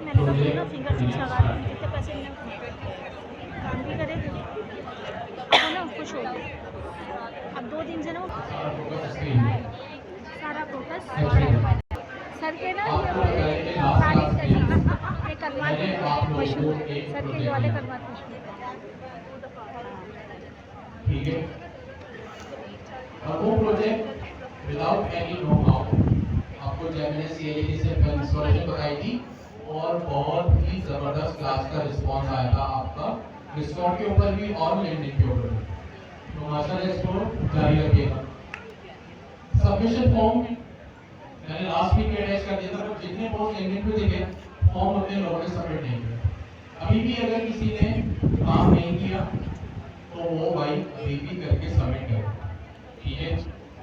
मैंने कहा ना फिंगर चिप्स लगा रही हूँ, कितने पैसे मैंने काम भी करे। अब वो ना खुश हो गई। अब 2 दिन से ना सारा फोकस सर के ना ये वाले तारीफ ये कलमात मशहूर, सर के ये वाले कलमात मशहूर। ठीक है, और वो project without any know how आपको जैमिनी सीएलई से इंस्टॉलेशन बताई थी और बहुत ही जबरदस्त क्लास का रिस्पांस आया था आपका डिस्कॉर्ड के ऊपर भी और लिंक्डइन के ऊपर भी। तो माशाल्लाह इसको जारी रखिएगा। सबमिशन फॉर्म मैंने लास्ट वीक में अटैच कर दिया था, तो जितने पोस्ट लिंक्डइन पे देखे फॉर्म अपने लोगों ने सबमिट नहीं किया। अभी भी अगर किसी ने काम नहीं किया तो वो भाई अभी भी करके सबमिट करो, ठीक है।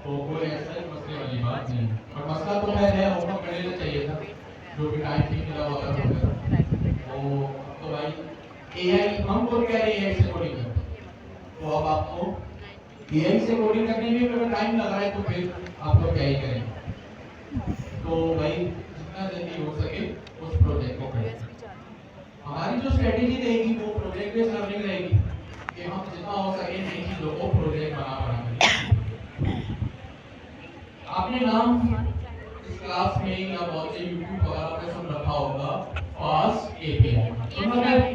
तो कोई ऐसा मसले वाली बात नहीं, और मसला तो है ओपन करने को चाहिए था, जो भी टाइम ठीक मिला हुआ था वो तो भाई एआई हम तो कह रहे हैं एआई से कोडिंग कर, तो अब आपको एआई से कोडिंग करने में अगर टाइम लग रहा है तो फिर आप लोग क्या ही करेंगे। तो भाई जितना जल्दी हो सके उस प्रोजेक्ट को करें। हमारी जो स्ट्रेटेजी रहेगी वो प्रोजेक्ट बेस्ड लर्निंग रहेगी कि हम जितना हो सके नई चीजों को प्रोजेक्ट बना करें। आपने नाम इस क्लास में या बहुत से यूट्यूब वगैरह पे सुन रखा होगा फास्ट एपीआई। सुन रखा है?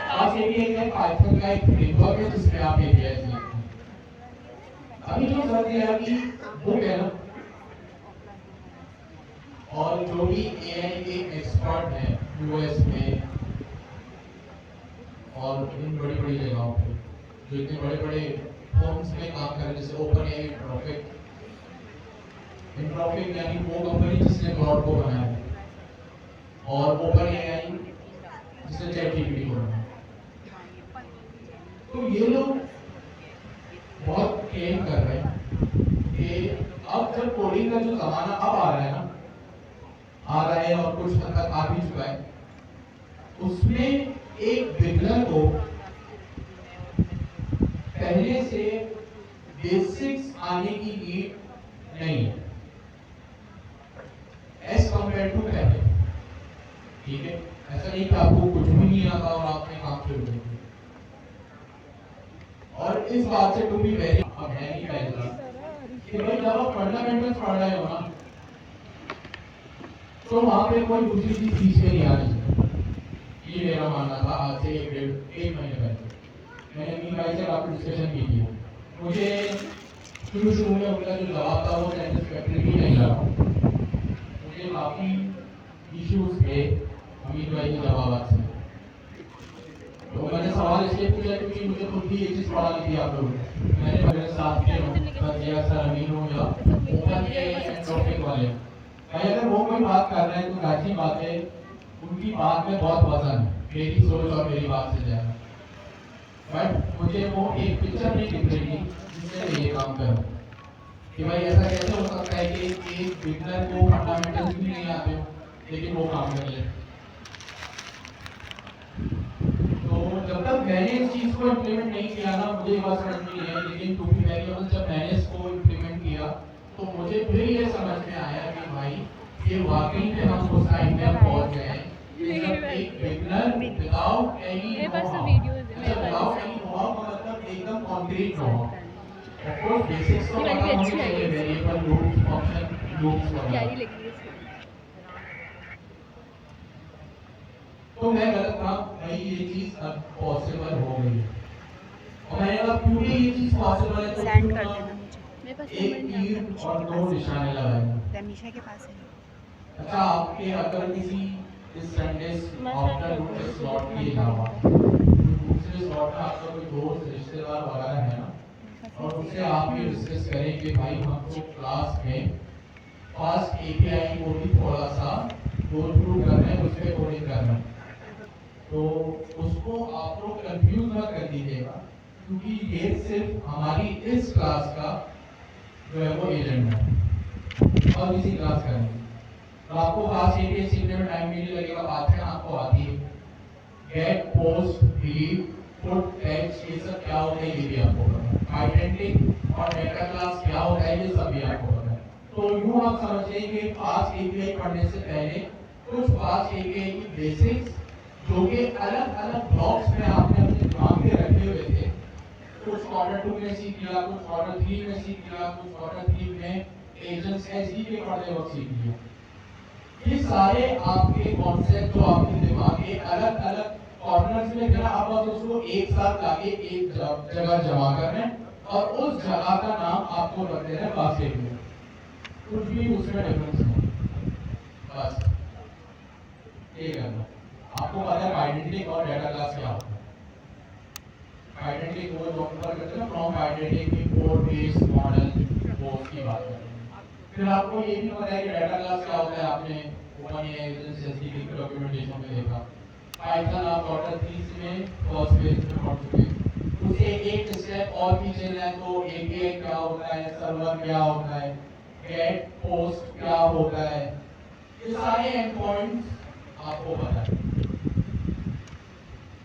फास्ट एपीआई का पाइथन का एक फ्रेमवर्क है जिसमें आप एपीआई लिखते हैं। अभी जो सर दिया कि बुक है ना, और जो भी एआई के एक्सपर्ट हैं यूएस में और इन बड़ी बड़ी जगहों पे जो इतने बड़े बड़े फर्म्स में काम कर रहे हैं, जैसे ओपन एआई, एंट्रोपिक यानी वो कंपनी जिसने क्लाउड को बनाया है, और ओपन एआई जिसने चैट जीपीटी को बनाया। तो ये लोग बहुत क्लेम कर रहे हैं कि अब जब कोडिंग का जो जमाना अब आ रहा है ना, आ रहा है और कुछ हद तक आ भी चुका है, उसमें एक बिगनर को पहले से बेसिक्स आने की नीड नहीं है एज कंपेयर टू पहले, ठीक है। ऐसा नहीं कि आपको कुछ भी नहीं आता और आपने काम शुरू कर दिया। और इस बात से टू बी वेरी अब है नहीं पहला कि भाई जब आप फंडामेंटल्स पढ़ रहे हो ना तो वहां पे कोई दूसरी चीज पीछे नहीं आनी चाहिए। ये मेरा मानना था आज से एक महीने पहले मैंने मीन भाई से काफी डिस्कशन की थी। मुझे शुरू में उनका जो जवाब था वो सेटिस्फैक्टरी भी नहीं लगा। मुझे काफी इश्यूज थे अमीर भाई के जवाब से। तो मैंने सवाल इसलिए पूछा क्योंकि मुझे खुद भी ये चीज पढ़ानी थी आप लोग। मैंने मेरे साथ के सर अमीन हो या ओपन एंट्रोपिक वाले भाई, अगर वो कोई बात कर रहे हैं तो जाहिर सी बात है उनकी बात में बहुत वजन है, मेरी सोच और मेरी बात से ज्यादा। बट मुझे वो एक पिक्चर नहीं दिख रही जिससे मैं ये काम करूं कि भाई ऐसा कैसे हो सकता है कि एक बिगनर को फंडामेंटल्स भी नहीं आते हो लेकिन वो काम कर ले। तो जब तक मैंने इस चीज को इम्प्लीमेंट नहीं किया ना, मुझे बात समझ में नहीं आई, लेकिन टू बी वेरी ऑनेस्ट जब मैंने इसको इम्प्लीमेंट किया तो मुझे फिर ये समझ में आया कि भाई ये वाकई में हम उस टाइम में पहुंच गए हैं जब एक beginner without any know how मतलब एकदम concrete know how, of course basics तो पता होने चाहिए, वेरिएबल लूप्स, फंक्शन लूप्स वगैरह। तो मैं गलत था भाई, ये चीज अब पॉसिबल हो गई और मैंने कहा क्योंकि ये चीज पॉसिबल है तो सेंड कर देना मुझे, मेरे पास एक तीर और दो निशाने लगाए। तमीशा के पास है। अच्छा, आपके अगर किसी इस संडे आफ्टर नून स्लॉट के अलावा दूसरे स्लॉट में आपका कोई दोस्त रिश्तेदार वगैरह है ना, और उससे आप ये डिस्कस करें कि भाई हमको क्लास में फास्ट एपीआई को भी थोड़ा सा गो थ्रू करना है, उस पर कोडिंग करना है, तो उसको आप लोग कंफ्यूज मत कर दीजिएगा क्योंकि ये सिर्फ हमारी इस क्लास का जो है वो एजेंट है और किसी क्लास का नहीं। तो आपको फास्ट एपीआई सीखने में टाइम नहीं लगेगा, पाइथन आपको आती है, get, post, delete, put, text, ये सब क्या होता है ये भी आपको पता है, आइडेंटिटी और डेटा क्लास क्या होता है ये सब भी आपको पता है। तो यूं आप समझिए कि फास्ट एपीआई पढ़ने से पहले कुछ फास्ट एपीआई की बेसिक्स जो कि अलग अलग ब्लॉक्स में आपने अपने दिमाग में रखे हुए थे, कुछ क्वार्टर 2 में सीख लिया, कुछ क्वार्टर 3 में सीख लिया, कुछ क्वार्टर 3 में एजेंट्स एसडी के पढ़ते वक्त सीख लिया। ये सारे आपके कॉन्सेप्ट जो आपके दिमाग के अलग अलग कॉर्नर्स में थे, आप बस उसको एक साथ लाके एक जगह जमा कर रहे हैं और उस जगह का नाम आपको रख दे रहे हैं फास्ट एपीआई। कुछ भी उसमें डिफरेंस नहीं, बस ये करना। आपको पता है आइडेंटिटी और डेटा क्लास क्या होता है। आइडेंटिटी को जो ऊपर करते हैं from identity code based model, वो उसकी बात कर रहे हैं। फिर आपको ये भी पता है कि डेटा क्लास क्या होता है, आपने ओपन एजेंसी की डॉक्यूमेंटेशन में देखा। पाइथन आप क्वार्टर 3 में फर्स्ट पेज में पढ़ चुके हैं। उसे एक स्टेप और पीछे जाए तो एपीआई क्या होता है, सर्वर क्या होता है, गेट पोस्ट क्या होता है, ये सारे एंड पॉइंट्स आपको पता है।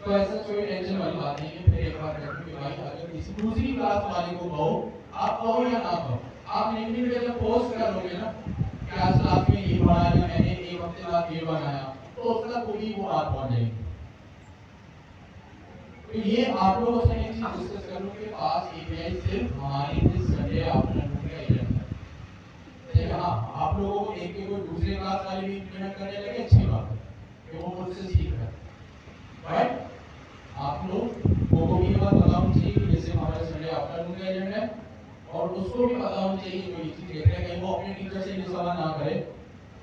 तो ऐसा कोई टेंशन वाली बात नहीं है। फिर एक बार कहूं कि भाई अगर किसी दूसरी क्लास वाले को कहो, आप कहो या ना कहो, आप लिंक्डइन पे जब पोस्ट करोगे ना क्या क्लास में ये बनाया, मैंने एक हफ्ते बाद ये बनाया, तो उसका कोई वो बात पहुंच जाएगी। तो ये आप लोगों से एक चीज डिस्कस कर लूं कि पास एपीआई सिर्फ हमारी दिस संडे आफ्टरनून का इवेंट है। देखिए हाँ, आप लोगों को एक कोई दूसरे क्लास वाले भी इम्प्लीमेंट करने लगे, अच्छी बात है कि वो मुझसे सीख रहे हैं, राइट। आप लोग को भी ये बात पता होनी चाहिए कि जैसे हमारा संडे आफ्टरनून का इवेंट है, और उसको भी पता होनी चाहिए जो ये चीज देख रहे हैं कहीं वो अपने टीचर से ये सवाल ना करे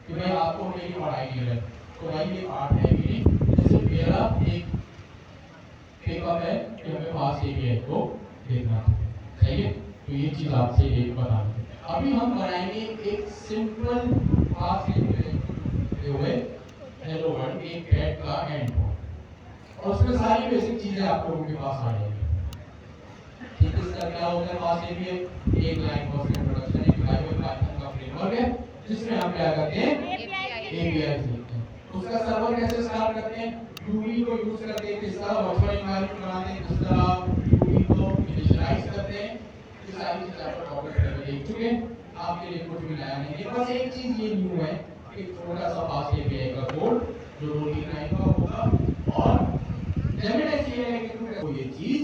कि भाई आपको मेरी पढ़ाई नहीं है। तो भाई ये पार्ट है कि जैसे मेरा एक पेपर है कि हमें पास एपीआई को देखना चाहिए, तो ये चीज आपसे एक बता दें। अभी हम बनाएंगे एक सिंपल पास एपीआई हुए हेलो वर्ल्ड एक गेट का एंड, और उसमें सारी बेसिक चीजें आप लोगों के पास आ जाएंगी। ठीक है, इसका क्या होता है पास एपीआई, एक लाइन ऑफ इंट्रोडक्शन, एक लाइन ऑफ पाइथन का फ्रेमवर्क है जिसमें हम क्या करते हैं एपीआई लिखते हैं। उसका सर्वर कैसे स्टार्ट करते हैं, यूवी को यूज करते हैं, किस तरह वर्चुअल एनवायरनमेंट बनाते हैं, किस तरह यूवी को इनिशियलाइज करते हैं, ये सारी चीजें आप टॉपिक में देख चुके हैं। आपके लिए कुछ भी नया नहीं है, बस एक चीज ये न्यू है कि छोटा सा पास एपीआई का कोड जो 2-3 लाइन का होगा और जेमिनी सीएलआई के थ्रू को ये चीज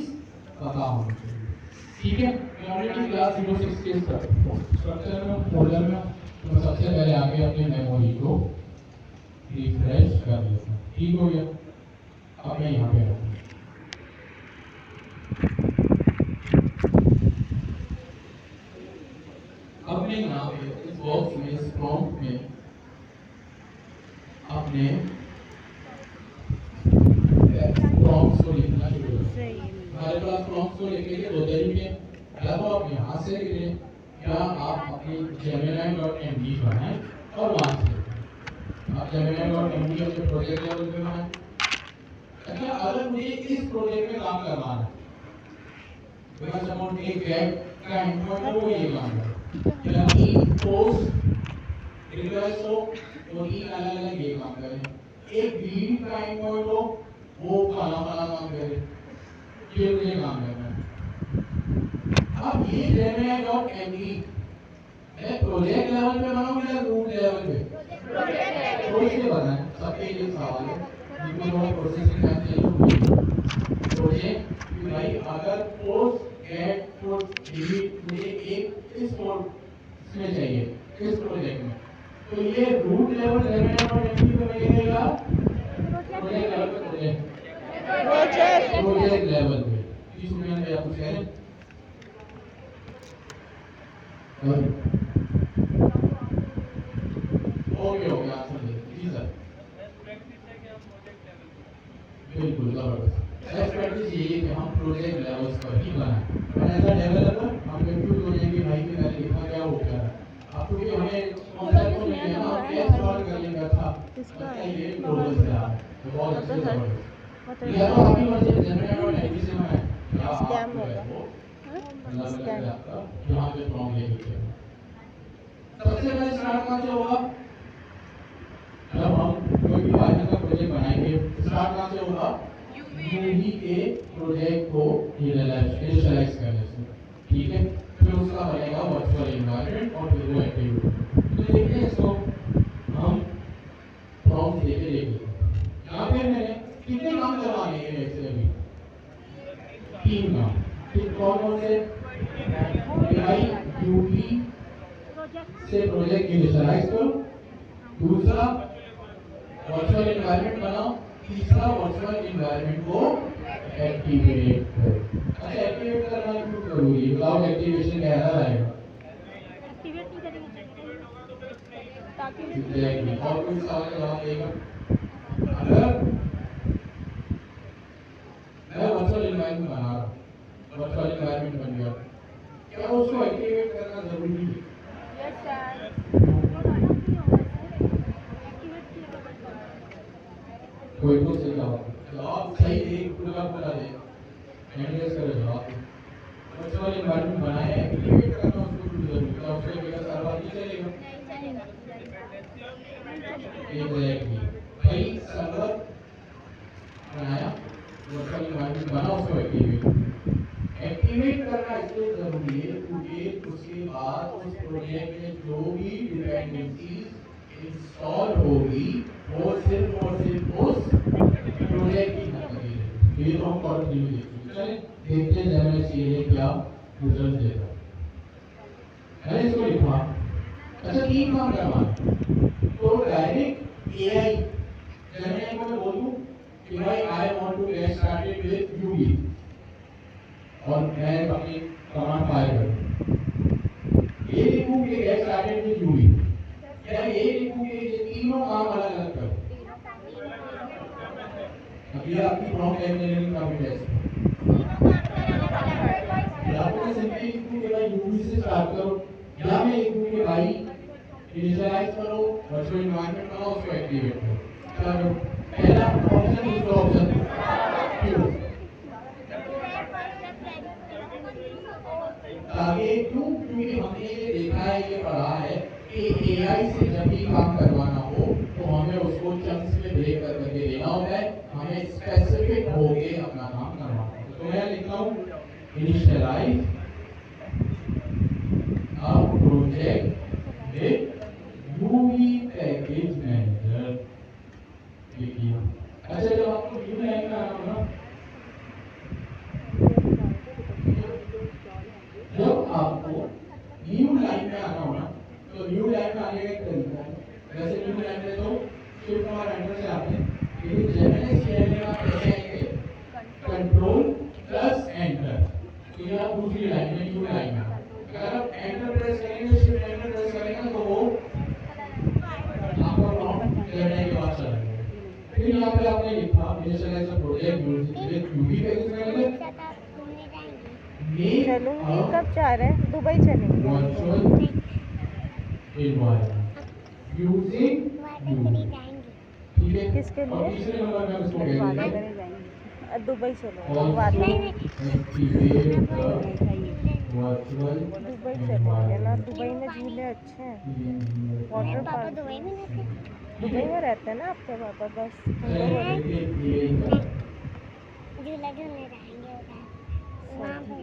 पता होनी चाहिए। ठीक है, ऑलरेडी क्लास 06 के स्ट्रक्चर में फोल्डर में मैं सबसे पहले आगे अपनी मेमोरी को रिफ्रेश कर लेता हूँ। ठीक हो गया, अब मैं यहाँ पे रखूँ। अब मैं यहाँ पे इस बॉक्स में इस प्रॉम्प्ट में अपने प्रॉम्प्ट्स को लिखना शुरू करें। हमारे पास प्रॉम्प्ट्स को लिखने के 2 तरीके, या तो आप यहाँ से लिख लें या आप अपनी gemini.md बनाएं और वहाँ से आप gemini.md अपने प्रोजेक्ट लेवल पे बनाएं। अच्छा, अगर मुझे इस प्रोजेक्ट में काम करवाना है, बिकॉज़ अमाउंट एक गेट का एंडपॉइंट है वो ये काम है, या एक पोस्ट रिक्वेस्ट हो तो ये अलग-अलग ये काम करें, एक रीड का एंडपॉइंट हो वो फलाना काम करे, ये मुझे काम करना है। अब ये gemini.md मैं प्रोजेक्ट लेवल पे बनाऊं या रूट लेवल पे? तो इसलिए बनाए सबके लिए सवाल है, जिनको थोड़ा प्रोसेसिंग टाइम चाहिए प्रोजेक्ट कि भाई अगर पोस्ट गेट पुट डिलीट मुझे एक इस पोस्ट में चाहिए इस प्रोजेक्ट में, तो ये रूट लेवल gemini.md पे मिलेगा, प्रोजेक्ट लेवल पे प्रोजेक्ट लेवल पे। इसमें मैंने आपको कह रहे ओके ओके आप समझे जी सर, बिल्कुल जबरदस्त। बेस्ट प्रैक्टिस यही है कि हम प्रोजेक्ट लेवल्स पर ही बनाएं, और एज अ डेवलपर हम कंफ्यूज हो जाएंगे भाई कि मैंने लिखा क्या हो क्या है। आपको कि हमें कॉन्सेप्ट को नहीं है ना, कैसे सॉल्व कर लेंगे। अच्छा ये प्रोग्रेस है यार, तो बहुत अच्छी जबरदस्त। या तो आपकी मर्जी gemini.md से बनाएं या स्कैम होगा स्कैम आपका यहाँ पे प्रॉम्प्ट ले लीजिए। सबसे पहले स्टार्ट कहाँ से होगा, जब हम कोई भी पाइथन का प्रोजेक्ट बनाएंगे स्टार्ट कहाँ से होगा, यूवी के प्रोजेक्ट को इनिशियलाइज करने से। ठीक है, फिर उसका बनेगा वर्चुअल एनवायरनमेंट और फिर वो एक्टिविटी। तो देखते हैं इसको हम प्रॉम्प्ट यूवी प्रोजेक्ट से प्रोजेक्ट इनिशियलाइज करो। दूसरा वर्चुअल एनवायरनमेंट बनाओ। तीसरा वर्चुअल एनवायरनमेंट को एक्टिवेट करो। अच्छा, एक्टिवेट करना क्यों जरूरी है? क्लाउड एक्टिवेशन कैसा रहेगा? एक्टिवेट नहीं करेंगे ताकि एग्जैक्टली। और कोई सवाल का जवाब देगा? अगर मैं वर्चुअल एनवायरनमेंट बना रहा हूँ, वर्चुअल एनवायरनमेंट बन गया, क्या उसको एक्टिवेट करना जरूरी है? Yes sir. कोई तो सही जवाब सही दे, पूरा पूरा दे, एनालाइज करो जवाब। वर्चुअल एनवायरनमेंट बनाए, एक्टिवेट करना उसको क्यों जरूरी है? क्या उसके बिना सर्वर नहीं चलेगा? एग्जैक्टली। भाई सर्वर बनाया, वर्चुअल एनवायरनमेंट बना, उसको एक्टिवेट करना इसलिए जरूरी है क्योंकि उसके बाद उस प्रोजेक्ट में जो भी डिपेंडेंसीज इंस्टॉल होगी वो सिर्फ और सिर्फ उस प्रोजेक्ट की खत्म है। ये तो हम और भी देखते हैं। देखते हैं जैसे सीए क्या रिजल्ट देता है। मैंने इसको लिखा। अच्छा, तीन काम करवाना तो डायरेक्ट एआई जैसे मैं बोलूं कि भाई I want to get started with UV और मैं अपनी कमांड फायर करूं, ये लिखूं कि गेट स्टार्टेड विद यूवी, या ये लिखूं कि ये तीनों काम अलग अलग करो। अब ये आपकी प्रॉम्प्ट इंजीनियरिंग का भी टेस्ट है। या तो मैं सिंपली लिखूं कि भाई यूवी से स्टार्ट करो, या मैं लिखूं कि भाई इनिशियलाइज करो, वर्चुअल एनवायरनमेंट बनाओ, उसको एक्टिवेट करो। चलो, पहला ऑप्शन, दूसरा ऑप्शन क्यों? आगे क्यों? क्योंकि हमने ये देखा है, ये पढ़ा है कि एआई से जब भी काम करवाना हो तो हमें उसको चंक्स में ब्रेक करके देना होता है, हमें स्पेसिफिक होके अपना काम करवाना होता है। तो मैं लिखता हूँ initialise a project with UV package manager लिखिए। अच्छा, जब आपको न्यू लाइन में आना होगा, जब आपको न्यू लाइन में आना होगा तो न्यू लाइन में आने का एक तरीका है। वैसे न्यू लाइन में तो शिफ्ट और एंटर से आते हैं, लेकिन जैसे सीएल में आप कैसे आएंगे? कंट्रोल प्लस एंटर, तो ये आप दूसरी लाइन में, न्यू लाइन में। अगर आप एंटर प्रेस करेंगे, शिफ्ट एंटर प्रेस करेंगे तो वो आपका प्रॉम्प्ट लेने के बाद चलेगा। फिर यहाँ पे आपने लिखा initialise the project with UV package manager. चलूंगी। कब जा रहे हैं? दुबई चलेंगे। वर्चुअल एनवायरनमेंट यूजिंग यूवी, ठीक है। किसके लिए? और तीसरे नंबर में इसको मेरे फादर कहेंगे करे जाएंगे। दुबई चलो। ऑल्सो बात एक्टिवेट द वर्चुअल दुबई चलेंगे ना। दुबई में झूले अच्छे हैं, वाटर पापा पार्क। दुबई में नहीं थे? दुबई में रहते हैं ना आपके पापा? बस झूला झूलने जाएंगे उधर, वहाँ पर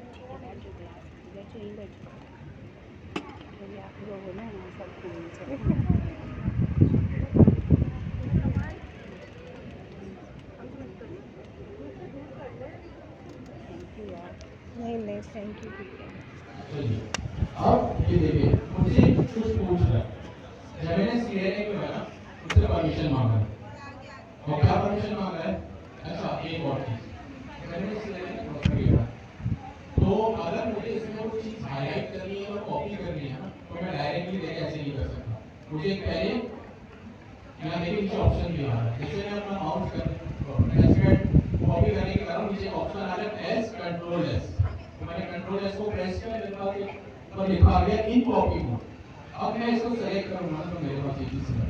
नहीं नहीं, थैंक यू। चलिए, अब ये देखिए, मुझे कुछ पूछ रहा है। जब मैंने सीएनए को है ना, उससे परमिशन मांगा है, और क्या परमिशन मांगा है? अच्छा, एक और चीज, मैंने सीएनए को क्रॉस किया, तो अगर मुझे इसमें कुछ चीज हाईलाइट करनी है और कॉपी करनी है ना, तो मैं डायरेक्टली लेके ऐसे नहीं कर सकता। मुझे पहले यहाँ देखिए नीचे ऑप्शन भी आ रहा है, जैसे मैं अपना माउस कर कॉपी करने के कारण नीचे ऑप्शन आ रहा है एस, कंट्रोल एस। तो मैंने कंट्रोल एस को प्रेस किया, मेरे पास तो लिखा आ गया इन कॉपी मोड। अब मैं इसको सेलेक्ट करूंगा तो मेरे पास ये चीज है।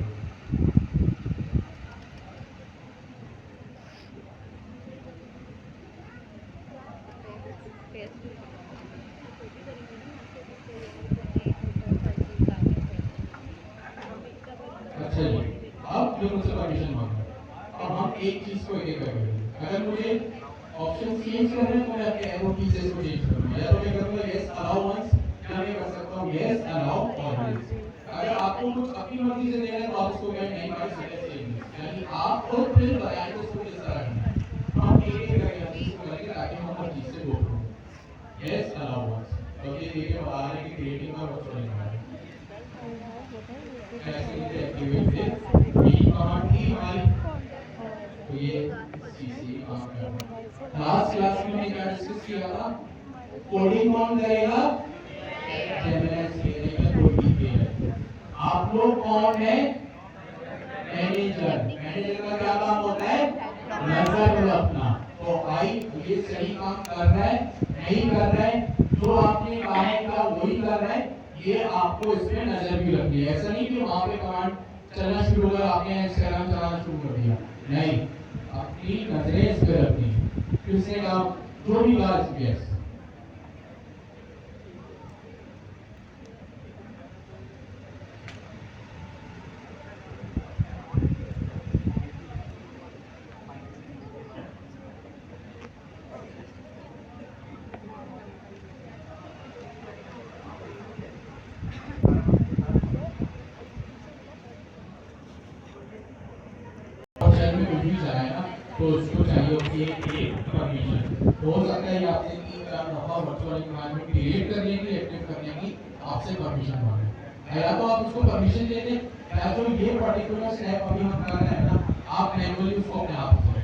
अच्छा जी, अब जो मुझसे परमिशन मांगा, अब हम एक चीज को एक करेंगे। अगर मुझे ऑप्शन चेंज करना है तो मैं अपने एरो की से इसको चेंज करूंगा, या तो मैं करूंगा यस अलाउ वंस, या मैं कर सकता हूं यस अलाउ ऑलवेज। अगर आपको कुछ अपनी मर्जी से देना है तो आप इसको कहें नहीं भाई सेलेक्ट चेंज, यानी आप खुद फिर बताएं तो इसको किस तरह करना है। हम एक एक करके इसको करेंगे ताकि हम हर चीज से go through. Yes allow once, तो ये देखिए बता रहे हैं कि creating a virtual environment. कैसे एक्टिवेट है ये कमांड की हमारी, तो ये चीज से काम कर रहा है। लास्ट क्लास में हमने क्या डिस्कस किया था? कोडिंग कौन करेगा? जेमिनी करेगा कोडिंग के। आप लोग कौन है? मैनेजर। मैनेजर का क्या काम होता है? नजर रखना। तो भाई ये सही काम कर रहा है नहीं कर रहा है, जो आपने कहा है क्या वही कर रहा है, ये आपको इसमें नजर भी रखनी है। ऐसा नहीं कि वहां पे कमांड चलना शुरू कर आपने इंस्टाग्राम चलाना शुरू कर दिया, नहीं, अपनी नजरें इस पे रखनी है। किसने कहा? जो भी कहा यस। तो उसको चाहिए होती है एक परमिशन। हो सकता है आपसे कि वर्चुअल एनवायरनमेंट क्रिएट करने की, एक्टिव करने की आपसे परमिशन मांगे, या तो आप उसको परमिशन दे दें, या तो ये पर्टिकुलर स्टेप अभी हम कर रहे हैं ना, आप मैनुअली उसको अपने आप से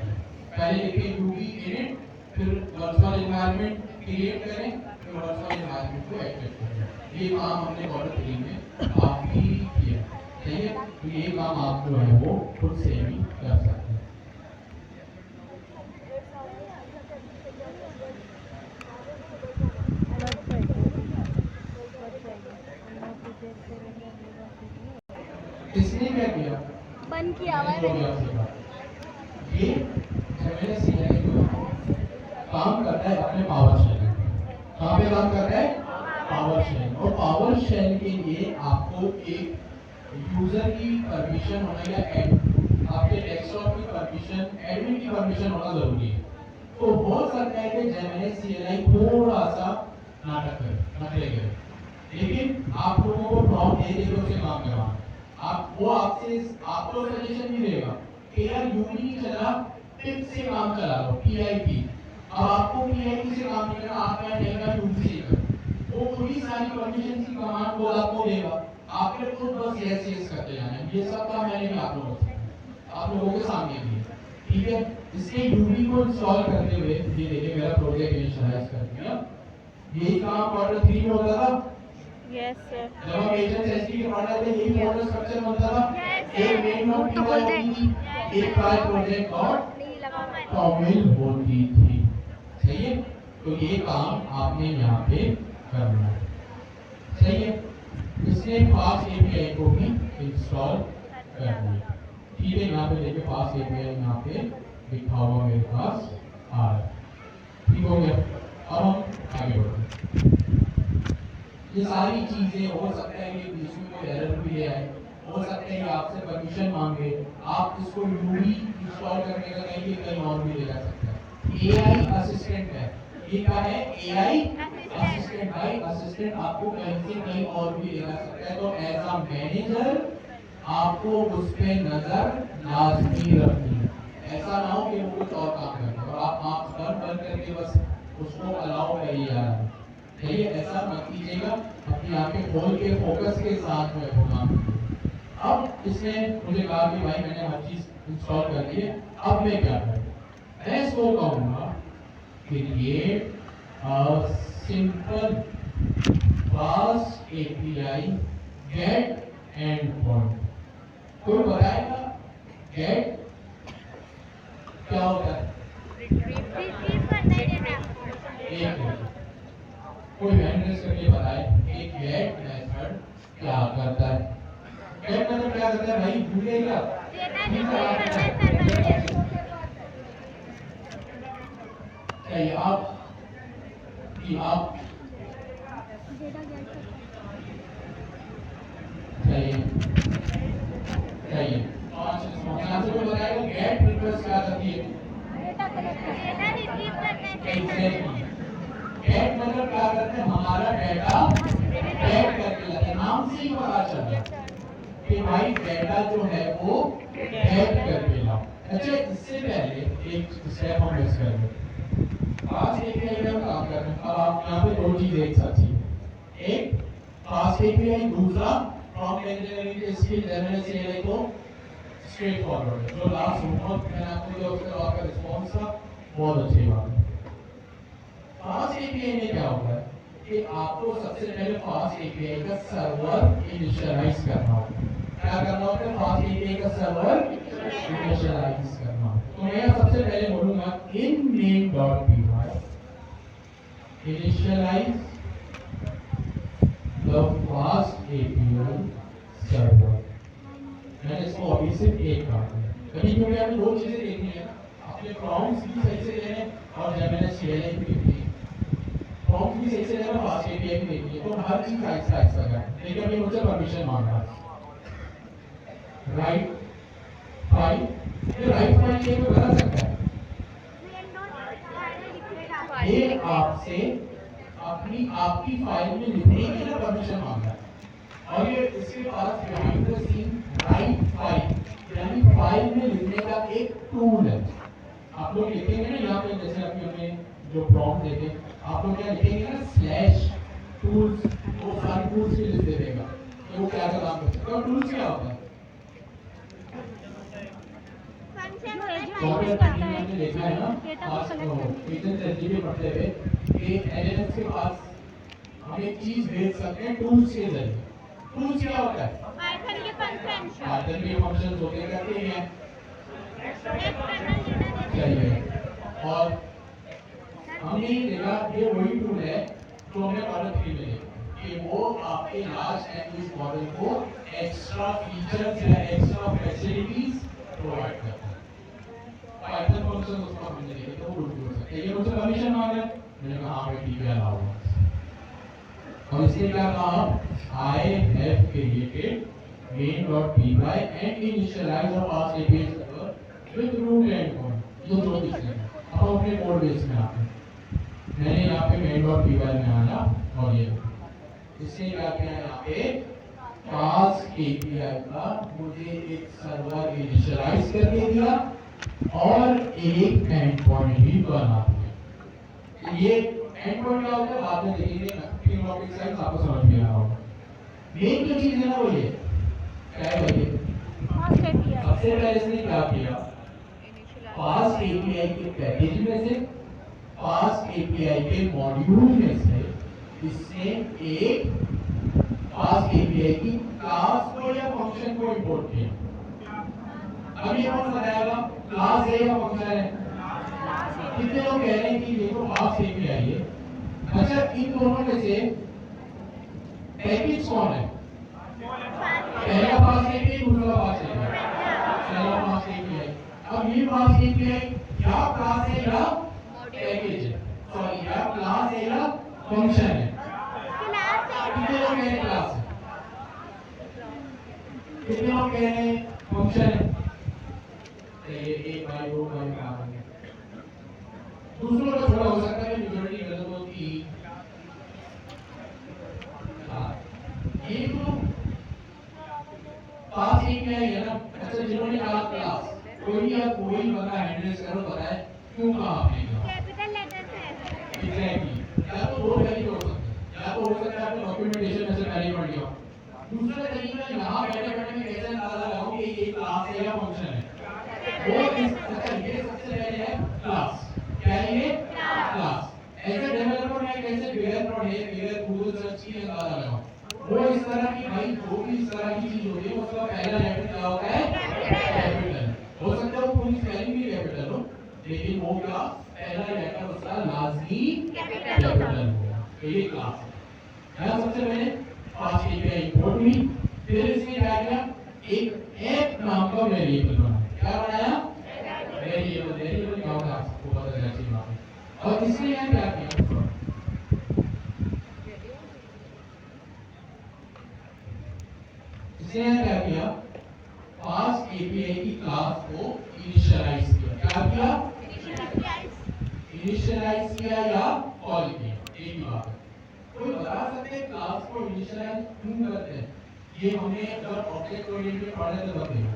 पहले लिखिए यूवी इनिट, फिर वर्चुअल एनवायरनमेंट क्रिएट करें, फिर वर्चुअल एनवायरनमेंट को एक्टिव करें। ये काम हमने क्वार्टर 3 में काफी किया, सही है। तो ये काम आप जो है वो खुद से भी कर सकते हैं। इसने क्या किया? बंद किया हुआ है। ये जेमिनी सीएलआई जो काम करता है अपने पावर शेल में। कहाँ पे काम करता है? PowerShell. और पावर शेल के लिए आपको एक यूजर की परमिशन होना या आपके डेस्कटॉप की परमिशन, एडमिन की परमिशन होना जरूरी है। तो हो सकता है कि जेमिनी सीएलआई थोड़ा सा नाटक करे, नखरे करे, लेकिन आप लोगों को प्रॉम्प्ट दे देकर उसे काम करवाना। आप वो आपको सजेशन भी देगा कि यार यूवी चला, पिप से काम चला लो, पीआईपी। अब आपको पीआईपी से काम नहीं करना, आप क्या देगा यूवी से कर, वो पूरी सारी परमिशन की कमांड को आपको देगा, आपने खुद बस यस यस करते जाना है। ये सब काम मैंने भी आप लोगों के सामने दिया, ठीक है। इसलिए यूवी को इंस्टॉल करते हुए ये देखिए मेरा प्रोजेक्ट इनिशियलाइज कर दिया। यही काम क्वार्टर 3 में होता था। Yes sir. जब हम एचएसएसडी के पढ़ रहे थे यही फोल्डर स्ट्रक्चर बनता था। एक मेन नोट की होती थी, एक फाइल प्रोजेक्ट टॉमिल होती थी, सही है। तो ये काम आपने यहाँ पे करना है, सही है। इसने फास्ट एपीआई को भी इंस्टॉल कर दिया, ठीक है। यहाँ पे देखिए फास्ट एपीआई यहाँ पे लिखा हुआ मेरे पास आ रहा है, ठीक हो गया। अब हम आगे बढ़ते हैं। ये सारी चीजें हो सकता है कि बीच में कोई एरर भी है, हो सकता है कि आपसे परमिशन मांगे, आप इसको यूवी इंस्टॉल करने का कहीं और भी ले जा सकते हैं। एआई असिस्टेंट है, ये क्या है? AI assistant. भाई असिस्टेंट आपको कहीं से कहीं और भी ले जा सकता है, तो एज अ मैनेजर आपको उस पे नजर लाजमी रखनी है। ऐसा ना हो कि वो कुछ और काम करे और आप आंख बंद करके बस उसको अलाउ करिए यार, ठीक है। ऐसा मत कीजिएगा, अपनी आंखें खोल के फोकस के साथ में वो काम कीजिए। अब इसने मुझे कहा कि भाई मैंने हर चीज इंस्टॉल कर दी है, अब मैं क्या करूं? मैं इसको कहूंगा create a simple FastAPI get endpoint. कोई बताएगा गेट क्या होता है? कोई हैंडल्स करके बताए कि गेट मेथड क्या करता है। गेट मेथड क्या करता है भाई? भूलेगा चाहिए आप कि आप चाहिए चाहिए यहाँ से कोई बताएगा गेट रिक्वेस्ट क्या करती है? गेट मतलब क्या करते हैं? हमारा डेटा गेट करके लाते हैं। नाम से ही पता चल रहा है कि भाई डेटा जो है वो गेट करके लाओ। अच्छा, इससे पहले एक स्टेप हम मिस कर गए। आज एक काम कर रहे हैं। अब आप यहाँ पे दो चीज एक साथ सीखें। एक फास्ट एपीआई दूसरा प्रॉम्प्ट इंजीनियरिंग के स्किल जेमिनी सीएलआई को स्ट्रेट फॉरवर्ड है। जो लास्ट होमवर्क मैंने आपको दिया उसका आपका रिस्पांस था, बहुत अच्छी बात है। फास्ट एपीआई में क्या होता है कि आपको सबसे पहले फास्ट एपीआई का सर्वर इनिशियलाइज करना होता है। क्या करना होता है? फास्ट एपीआई का सर्वर इनिशियलाइज करना। तो मैं यहाँ सबसे पहले बोलूंगा in main.py initialise the FastAPI server. मैंने इसको अभी सिर्फ एक कहा है, कभी क्योंकि आपने दो चीजें देखनी है, अपने प्रॉम्प्ट्स भी सही से लेने और जेमिनी सीएलआई भी देखनी है। प्रॉम्प्ट भी सही से लेना, फास्ट एपीआई भी देखनी है, तो हर चीज आहिस्ता आहिस्ता करें। लेकिन अभी मुझसे परमिशन मांग रहा है राइट फाइल, ये राइट फाइल ये बता सकता है, ये आपसे अपनी आपकी फाइल में लिखने के लिए परमिशन मांग रहा है। और ये इसके पास behind the scene write file यानी फाइल में लिखने का एक टूल है। आप लोग लिखेंगे ना यहाँ पे, जैसे अभी हमने जो प्रॉम्प्ट देखे, आप लोग क्या लिखेंगे ना स्लैश टूल्स, वो सारे टूल्स भी लिख दे देगा कि वो क्या काम करते हैं। और टूल्स क्या होता है? हमने देखा है ना आज एजेंट एसजीपी पढ़ते हुए कि एलएलएम के पास हम एक चीज भेज सकते हैं टूल्स के जरिए। टूल्स क्या होता है? पाइथन के फंक्शन, पाइथन के फंक्शंस होते करते हैं चलिए। और हमने ये देखा ये वही टूल है जो हमने मॉडल 3 में देखा कि वो आपके लार्ज लैंग्वेज मॉडल को एक्स्ट्रा फीचर्स या एक्स्ट्रा फैसिलिटीज प्रोवाइड करता है। पाइथन फंक्शन उसको हमने देखे तो वो हो सकता है। ये मुझे परमिशन मांग रहा है, मैंने कहा हाँ मैं ठीक है अलाउ। और इसलिए क्या कहा, I have created main.py and initialize the fast API server with root endpoint। ये दो चीजें हैं। अब अपने कोड बेस में आते हैं। मैंने यहाँ पे main.py में आया और ये इससे क्या किया, यहाँ पे फास्ट एपीआई का मुझे एक सर्वर इनिशियलाइज करके दिया और एक एंड पॉइंट भी बना दिया। ये एंड पॉइंट क्या होता है बाद में देखेंगे, तीन टॉपिक साइज आपको समझ में आ रहा होगा। मेन जो चीज है ना वो ये क्या है भाई, फास्ट एपीआई। सबसे पहले इसने क्या किया, फास्ट एपीआई के पैकेज में से, फास्ट एपीआई के मॉड्यूल में से इसने एक फास्ट एपीआई की क्लास को या फंक्शन को इंपोर्ट किया। अब ये कौन बताएगा क्लास है या फंक्शन है? कितने लोग कह रहे हैं कि ये तो फास्ट एपीआई है। अच्छा इन दोनों में से पैकेज कौन है? पहला फास्ट एपीआई, दूसरा फास्ट एपीआई। पहला फास्ट एपीआई। अब ये फास्ट एपीआई या क्लास है या पैकेज है, सॉरी या क्लास है या फंक्शन है। कितने लोग कह रहे हैं क्लास है? कितने लोग कह रहे हैं फंक्शन है? ये एक भाई दो भाई का आ गया, दूसरों का थोड़ा हो सकता है मेजॉरिटी गलत होती। ये तो फास्ट एपीआई है ना। अच्छा जिन्होंने कहा क्लास, कोई या कोई बंदा हैंडल करो बताए क्यों कहा आपने? कैपिटल लेटर से एग्जैक्टली, या तो दो तरीके हो सकते हैं, या तो हो सकता है आपने डॉक्यूमेंटेशन में से पहले पढ़ लिया, दूसरा तरीका यहाँ बैठे बैठे में कैसे अंदाजा लगाऊं कि ये क्लास है या फंक्शन है। वो अच्छा ये सबसे पहले है क्लास। क्या है ये? क्लास। ऐसे डेवलपर मैं कैसे बिगर पढ़े बिगर गूगल सर्च की अंदाजा लगाऊं? वो इस तरह की भाई जो भी इस तरह की चीज होती है उसका पहला लेटर क्या होता है? कैपिटल। हो सकता है वो पूरी स्पेलिंग भी कैपिटल हो, लेकिन वो क्या पहला लेटर उसका लाजमी कैपिटल हो। तो ये क्लास है। सबसे पहले फास्ट एपीआई इंपोर्ट हुई, फिर इसने क्या किया, एक ऐप नाम का वेरिएबल बनाया। क्या बनाया? वेरिएबल। वेरिएबल क्या होता है आपको पता है अच्छी बात है। और इसने यहाँ क्या किया, इसने यहाँ क्या किया, फास्ट एपीआई की क्लास को इनिशियलाइज किया। क्या किया? इनिशियलाइज किया या कॉल किया, एक ही बात है। कोई बता सकते हैं क्लास को इनिशियलाइज क्यों करते हैं? ये हमने जब ऑब्जेक्ट ओरिएंटेड पढ़ा था तब देखा।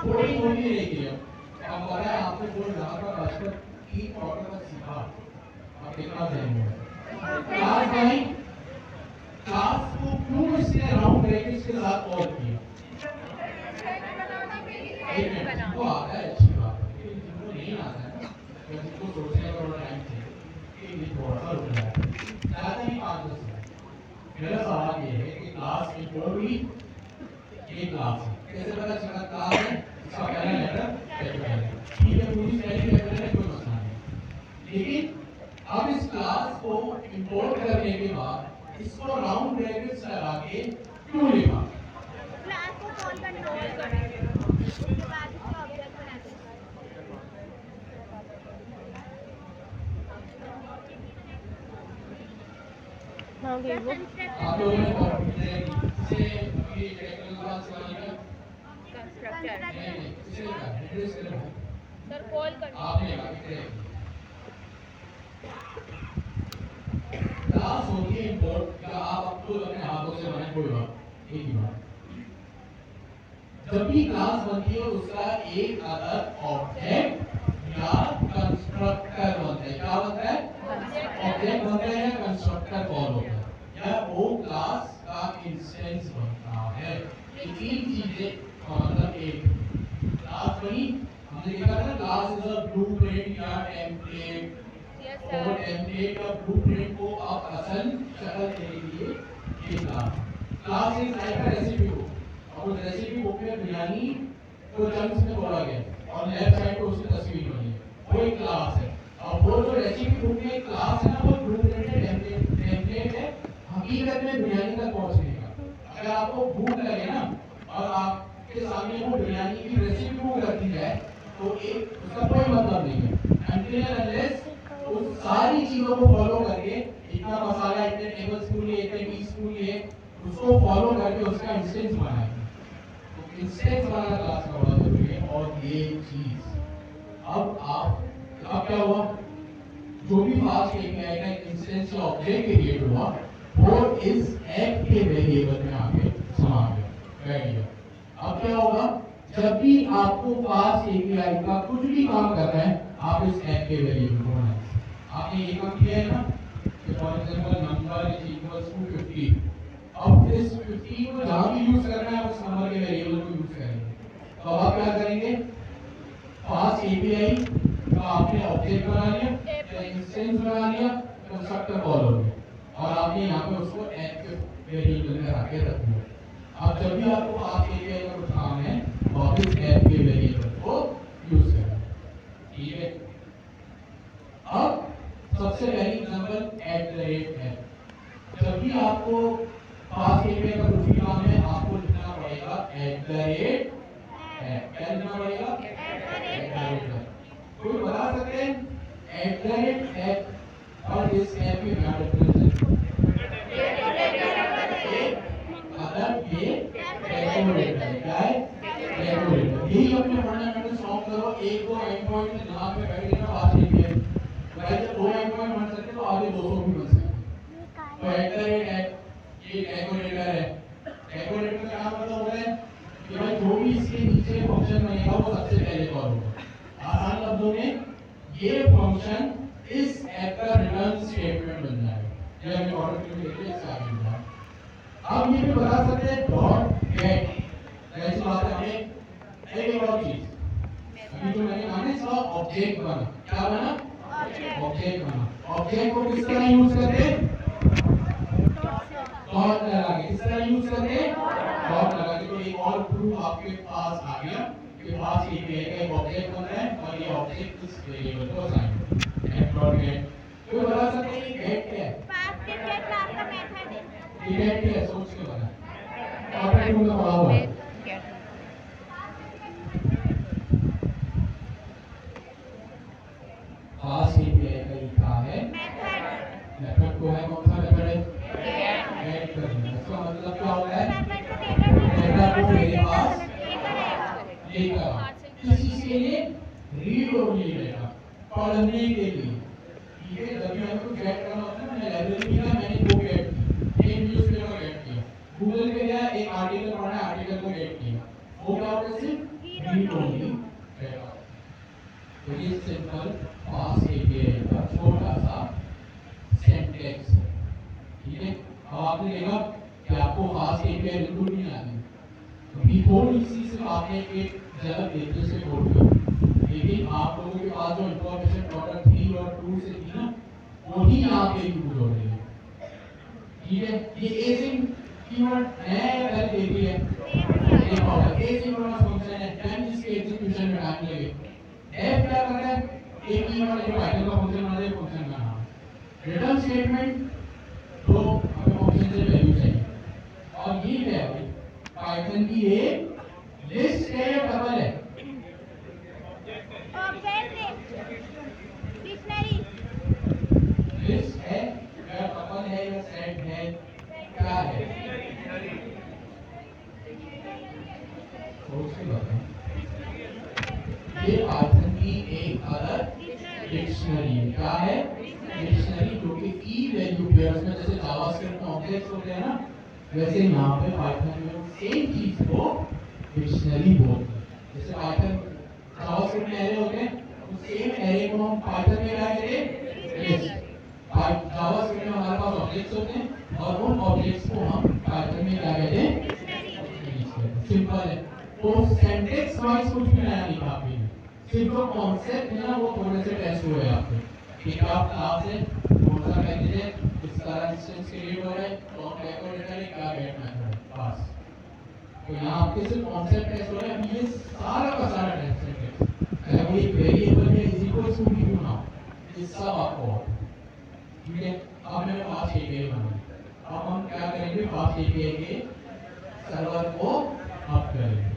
कोई नहीं किया। अब पता है आपने जो यहाँ का आजकल 3 क्वार्टर तक सीखा, अब कितना जाएंगे क्लास भाई क्लास को क्यों इसने राउंड ब्रैकेट्स के साथ कॉल किया? एक मिनट, जिनको आता है अच्छी बात है, लेकिन जिनको नहीं आता है ना, तो जिनको सोचने का थोड़ा टाइम चाहिए कि ये थोड़ा सा रुक जाए, ज़्यादा नहीं 5-10 मिनट। मेरा सवाल ये है कि क्लास में कोई भी एक क्लास है, कैसे पता चला क्लास है? इसका पहला लेटर कैपिटल है, ठीक है, पूरी पहली कैपिटल है, कोई मसला नहीं। लेकिन अब इस क्लास को इंपोर्ट करने के बाद इसको राउंड ब्रैकेट्स लगा के क्यों लिखा? क्लास को कॉल करने उसके बाद उसका ऑब्जेक्ट बनाते हैं। हाँ वीवो आप लोगों ने कॉपी से ये कैपिटल क्लास बनाया नहीं, किसे लिखा? एड्रेस लिखा सर कॉल कर आपने लिखा क्लास होती है इंपोर्ट का, आप आपको अपने हाथों से बनाए कोई बात एक ही बात। जब भी क्लास बनती है उसका एक अलग ऑब्जेक्ट या कंस्ट्रक्टर बनता है। क्या बनता है? ऑब्जेक्ट बनता है या कंस्ट्रक्टर कॉल होता है या वो क्लास का इंस्टेंस बनता है। ये तीन चीजें मतलब एक क्लास बनी, हमने देखा था क्लास इज अ ब्लूप्रिंट या टेम्पलेट, और टेम्पलेट या ब्लूप्रिंट को आप असल शक्ल देने के लिए ये class is like a recipe book, और उस रेसिपी बुक में बिरयानी को चंक्स में तोड़ा गया और लेफ्ट साइड पे उसकी तस्वीर बनी है, वो एक क्लास है। और वो जो रेसिपी बुक में क्लास है ना, वो ब्लूप्रिंट है, टेम्पलेट है हकीकत में बिरयानी तक पहुंचने का। अगर आपको भूख लगे ना और आपके सामने वो बिरयानी की रेसिपी बुक रखी जाए तो एक उसका कोई मतलब नहीं है until and unless उस सारी चीजों को फॉलो करके, इतना मसाला इतने टेबल स्पून लिए, इतने टी स्पून लिए, उसको फॉलो करके उसका इंस्टेंस बनाए। तो इंस्टेंस बनाना क्लास का बड़ा जरूरी है। और ये चीज अब क्या हुआ, जो भी फास्ट एपीआई का इंस्टेंस या ऑब्जेक्ट क्रिएट हुआ वो इस ऐप के वेरिएबल में आके समा गया, बैठ गया। अब क्या होगा, जब भी आपको फास्ट एपीआई का कुछ भी काम करना है आप इस ऐप के वेरिएबल को बनाएं। आपने ये काम किया है ना कि for example number is equals to 50, अब इस 50 को जहां भी यूज करना है उस नंबर के वेरिएबल को यूज करेंगे। तो अब आप क्या करेंगे, फास्ट एपीआई का आपने ऑब्जेक्ट बना लिया या इंस्टेंस बना लिया, कंस्ट्रक्टर कॉल हो गया और आपने यहाँ पे उसको ऐप के वेरिएबल में रख के रख दिया। अब जब भी आपको फास्ट एपीआई का कुछ काम है वापस ऐप के वेरिएबल को यूज करें, ठीक है। अब सबसे पहली एग्जांपल @ है। जब भी आपको फास्ट एपीआई का कुछ भी काम है आपको लिखना पड़ेगा @ है। क्या लिखना पड़ेगा? @ कोई बता सकते हैं @ और इस ऐप में क्या डिफरेंस है? मतलब ये डेकोरेटर है, क्या है? डेकोरेटर। यही अपने फंडामेंटल सॉल्व करो, एक दो एंड पॉइंट में दिमाग में बैठ गया फास्ट एपीआई, वैसे दो एंड पॉइंट बन सकते तो आगे 200 भी बन सकते। तो ये डेकोरेटर है। डेकोरेटर का क्या मतलब होता है कि भाई जो भी इसके नीचे फंक्शन बनेगा वो सबसे पहले कॉल होगा। आसान शब्दों में ये फंक्शन इस ऐप का रिटर्न स्टेटमेंट बन जाएगा। ये हमने ऑर्डर के लिए इसका आगे बढ़ा। अब ये भी बता सकते हैं डॉट गेट, जैसी बात है एक और चीज अभी जो मैंने कहा ना इसका ऑब्जेक्ट बना, क्या बना? ऑब्जेक्ट बना। ऑब्जेक्ट को किस तरह यूज करते हैं? डॉट लगा के। किस तरह यूज करते हैं? डॉट लगा के। तो एक और प्रूफ आपके पास आ गया कि फास्ट एपीआई का एक ऑब्जेक्ट बन रहा है और ये ऑब्जेक्ट इस वेरिएबल को असाइन है डॉट गेट। तो बता सकते हैं गेट क्या है? फास्ट एपीआई क्लास का मेथड है। ये गेट क्या है? सोच के बना ऑपरेटिंग में पढ़ा हुआ है। फास्ट एपीआई का लिखा है मेथड को है, कौन सा मेथड है? गेट करना। इसका मतलब क्या होता है? डेटा को मेरे पास लेकर किसी के लिए रीड ओनली डेटा पढ़ने के लिए, ठीक है। जब भी हमको गेट करना होता है, मैंने लाइब्रेरी किया, मैंने दो गेट किया, एक न्यूज़पेपर गेट किया, गूगल पे गया एक आर्टिकल पढ़ना है, आर्टिकल को गेट किया, वो क्या होता है? सिर्फ रीड ओनली डेटा। तो ये सिंपल फास्ट एपीआई का छोटा सा सिंटैक्स है, ठीक है। अब आपने देखा कि आपको खास एपीआई बिल्कुल नहीं आती, अभी थोड़ी सी सिर्फ आपने एक जगह देखने से खोल दी, लेकिन आप लोगों के पास जो इंफॉर्मेशन ऑर्डर 3 और 2 से थी ना, वही यहाँ पे यूज हो रही है। ठीक है, ये एसिंग कीवर्ड है या पहले देखी है? एक और एसिंग वाला फंक्शन है, टाइम इसके एग्जीक्यूशन में टाइम लगे। एफ क्या कर रहा है? एक कीवर्ड जो पाइथन का फंक्शन बना दे, फंक्शन का नाम। रिटर्न स्टेटमेंट तो हमें फंक्शन से वैल्यू चाहिए, और ये क्या है? पाइथन की एक लिस्ट है या टपल है? डिक्शनरी लिस्ट है या टपल है या सेट है, क्या है? सोच के बताओ। ये पाइथन की एक अलग डिक्शनरी है। क्या है? डिक्शनरी, जो कि की वैल्यू पेयर्स में, जैसे जावास्क्रिप्ट में ऑब्जेक्ट्स होते हैं ना, वैसे यहाँ पे पाइथन में सेम चीज को डिक्शनरी बोलते हैं। जैसे पाइथन जावास्क्रिप्ट में एरे होते हैं, तो सेम एरे को हम पाइथन में क्या कहते हैं? लिस्ट। जावास्क्रिप्ट में हमारे पास ऑब्जेक्ट्स होते हैं, और उन ऑब्जेक्ट्स को हम पाइथन में क्या कहते हैं? सिंपल है। तो सिंटैक्स वाइज कुछ भी नया नहीं था आपने, सिर्फ जो कॉन्सेप्ट है ना, वो थोड़े से टेस्ट हुए आपके। ठीक है, आप क्लास से कौन सा पैकेज है, इस तरह इंस्टेंस क्रिएट हो रहा है, तो डेकोरेटर है, क्या गेट मेथड है, बस। तो यहाँ आपके सिर्फ कॉन्सेप्ट टेस्ट हो रहा है। ये सारा का सारा टेस्ट है, अगर कोई वेरिएबल है इज इक्वल्स टू क्यों ना, ये सब आपको। ठीक है, अब मैंने 5 एपीआई बनाए, अब हम क्या करेंगे? 5 एपीआई के सर्वर को अप करेंगे।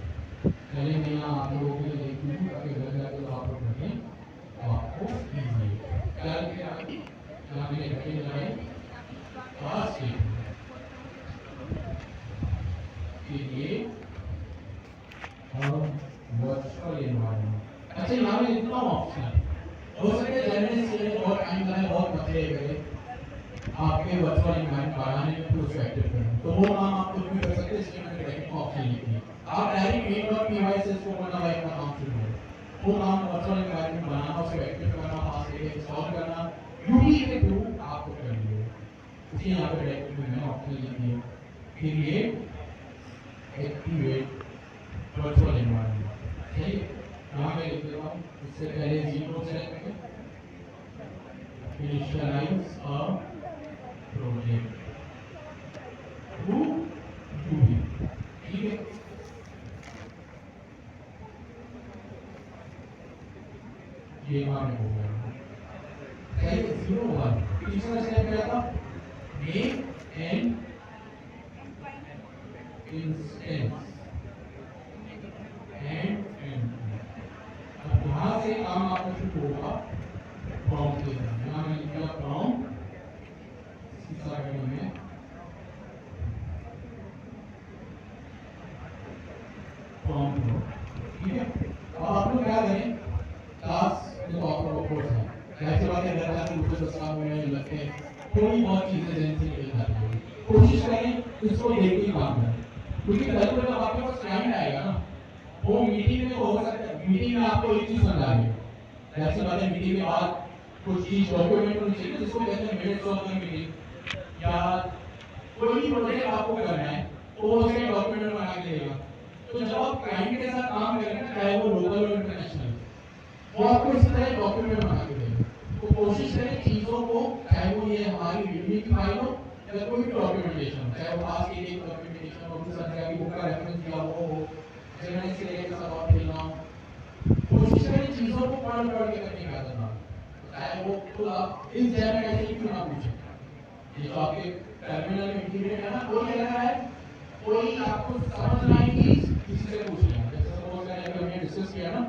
पहले मैं यहाँ आप लोगों के लिए देख लूँ, ताकि घर जाकर आप लोग रखें तो आपको ईजी है। क्या यहाँ मैंने रखे जाए 5 के लिए और वर्चुअल एनवायरनमेंट। अच्छा, यहाँ में इतना ऑप्शन हो सकता है जनरल से बहुत टाइम लगाए, बहुत बचे गए आपके वर्चुअल एनवायरनमेंट बनाने में, फिर उसको एक्टिव करना, तो वो काम आप कुछ भी कर सकते हैं। इसलिए मैंने डायरेक्ट ऑप्शन लिखी है। आप डायरेक्ट main.py से इसको करना है, अपना काम शुरू करें। वो काम वर्चुअल एनवायरनमेंट बनाना, उसको एक्टिव करना, पास करके इंस्टॉल करना, यूवी के थ्रू आपको कर लिया। इसलिए यहाँ पे डायरेक्ट मैंने ऑप्शन लिख दिया, क्रिएट एक्टिवेट वर्चुअल एनवायरनमेंट। ठीक है, यहाँ पे लिख देता हूँ, इससे पहले 0 सेलेक्ट करके initialise a project to UV. ठीक है, ये मान हो गया। सही, 0 1 तीसरा स्टेप क्या था? मेक एन इंस्टेंस एंड अब यहाँ से काम आपको शुरू होगा प्रॉम्प्ट देना। यहाँ मैंने लिखा प्रॉम्प्ट, इसका में प्रॉम्प्ट। ठीक है, अब आप लोग क्या करें? क्लास में तो आप लोग कोर्स है, ऐसी बात है, घर जाके मुझे 10 काम में लगते हैं, थोड़ी बहुत चीजें जहन से निकल जाती है। कोशिश करें इसको देख के काम करें, क्योंकि कल को जब आपके पास क्लाइंट आएगा ना, वो मीटिंग में हो सकता है, मीटिंग में आपको एक चीज समझा रही है, ऐसी बात है, मीटिंग के बाद कुछ चीज डॉक्यूमेंट होनी चाहिए, जिसको कहते हैं मिनट्स ऑफ द मीटिंग, या कोई भी प्रोजेक्ट आपको करना है तो वो उसके डॉक्यूमेंट बना के देगा। तो जब आप क्लाइंट के साथ काम करेंगे, चाहे वो लोकल और इंटरनेशनल, वो आपको इस तरह डॉक्यूमेंट बना के देगा। तो कोशिश करें चीजों को, चाहे वो ये हमारी वीडियो की फाइल हो या कोई भी डॉक्यूमेंटेशन, चाहे वो पास की एक डॉक्यूमेंटेशन हो, संख्या की बुक का रेफरेंस दिया वो हो, जनरल से लेकर सब आप खेलना हो, कोशिश करें चीजों को पढ़ के करने का करना, चाहे वो खुद आप इस जगह कैसे क्यों ना पूछे। ये तो आपके टर्मिनल में इंटीग्रेट है ना, कोई कह रहा है, कोई आपको समझ ना आई चीज किसी से पूछ लेना। जैसे सपोज करें अभी हमने डिस्कस किया ना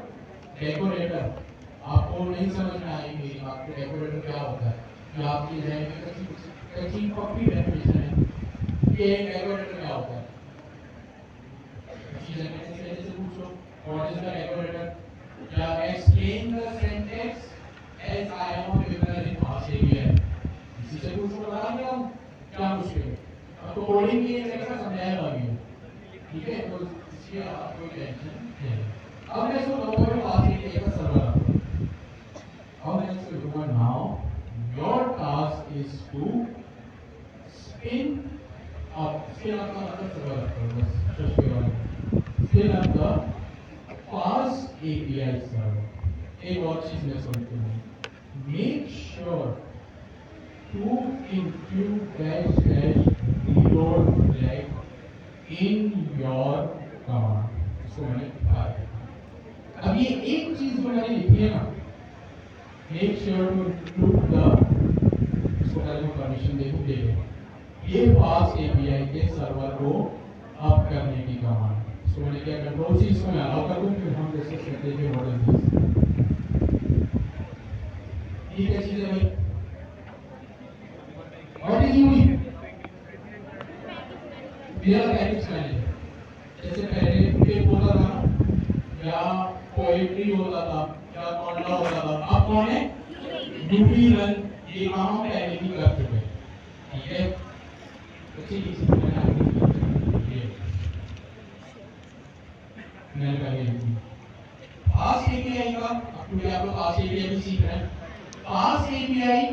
डेकोरेटर, आपको नहीं समझ में आएगी आपको डेकोरेटर क्या होता है, या आपकी जहन में कच्ची पक्की डेफिनेशन है कि डेकोरेटर क्या होता है, इसी जगह से पूछ लो व्हाट इज द डेकोरेटर, या explain the syntax as I am given in past area, इसी से पूछ लो, बता दिया क्या मुश्किल है। अब तो कोडिंग की एक जगह समझाया गया, ठीक है, तो इसलिए आपको टेंशन है। अब मैं इसको लोगों के पास एक सर्वर आता हूँ, अब मैं इसको दूंगा now your task is to spin fill up the server, just fill up the fast API server. एक और चीज मैं सोचती हूँ, make sure to include -reload flag in your command. इसको मैंने लिखा है. अब ये एक चीज जो मैंने लिखी है ना, make sure to include the, इसको पहले परमिशन दे देंगे, ये फास्ट API के सर्वर को अप करने की कमांड. इसको मैंने क्या कंट्रोल सी इसको मैं अलाउ कर दूं, फिर हम डिस्कस करते हैं व्हाट इज दिस. ये क्या चीज है भाई? What is UV? मेरा पैकेज मैनेजर. जैसे पहले पेज होता था या पोएट्री होता था या कॉन्डा होता था, अब कौन है? UV run. ये काम हम पहले भी कर चुके हैं. ठीक है, मैंने पहले फास्ट एपीआई का, अब टुडे आप लोग फास्ट एपीआई भी सीख रहे हैं. फास्ट एपीआई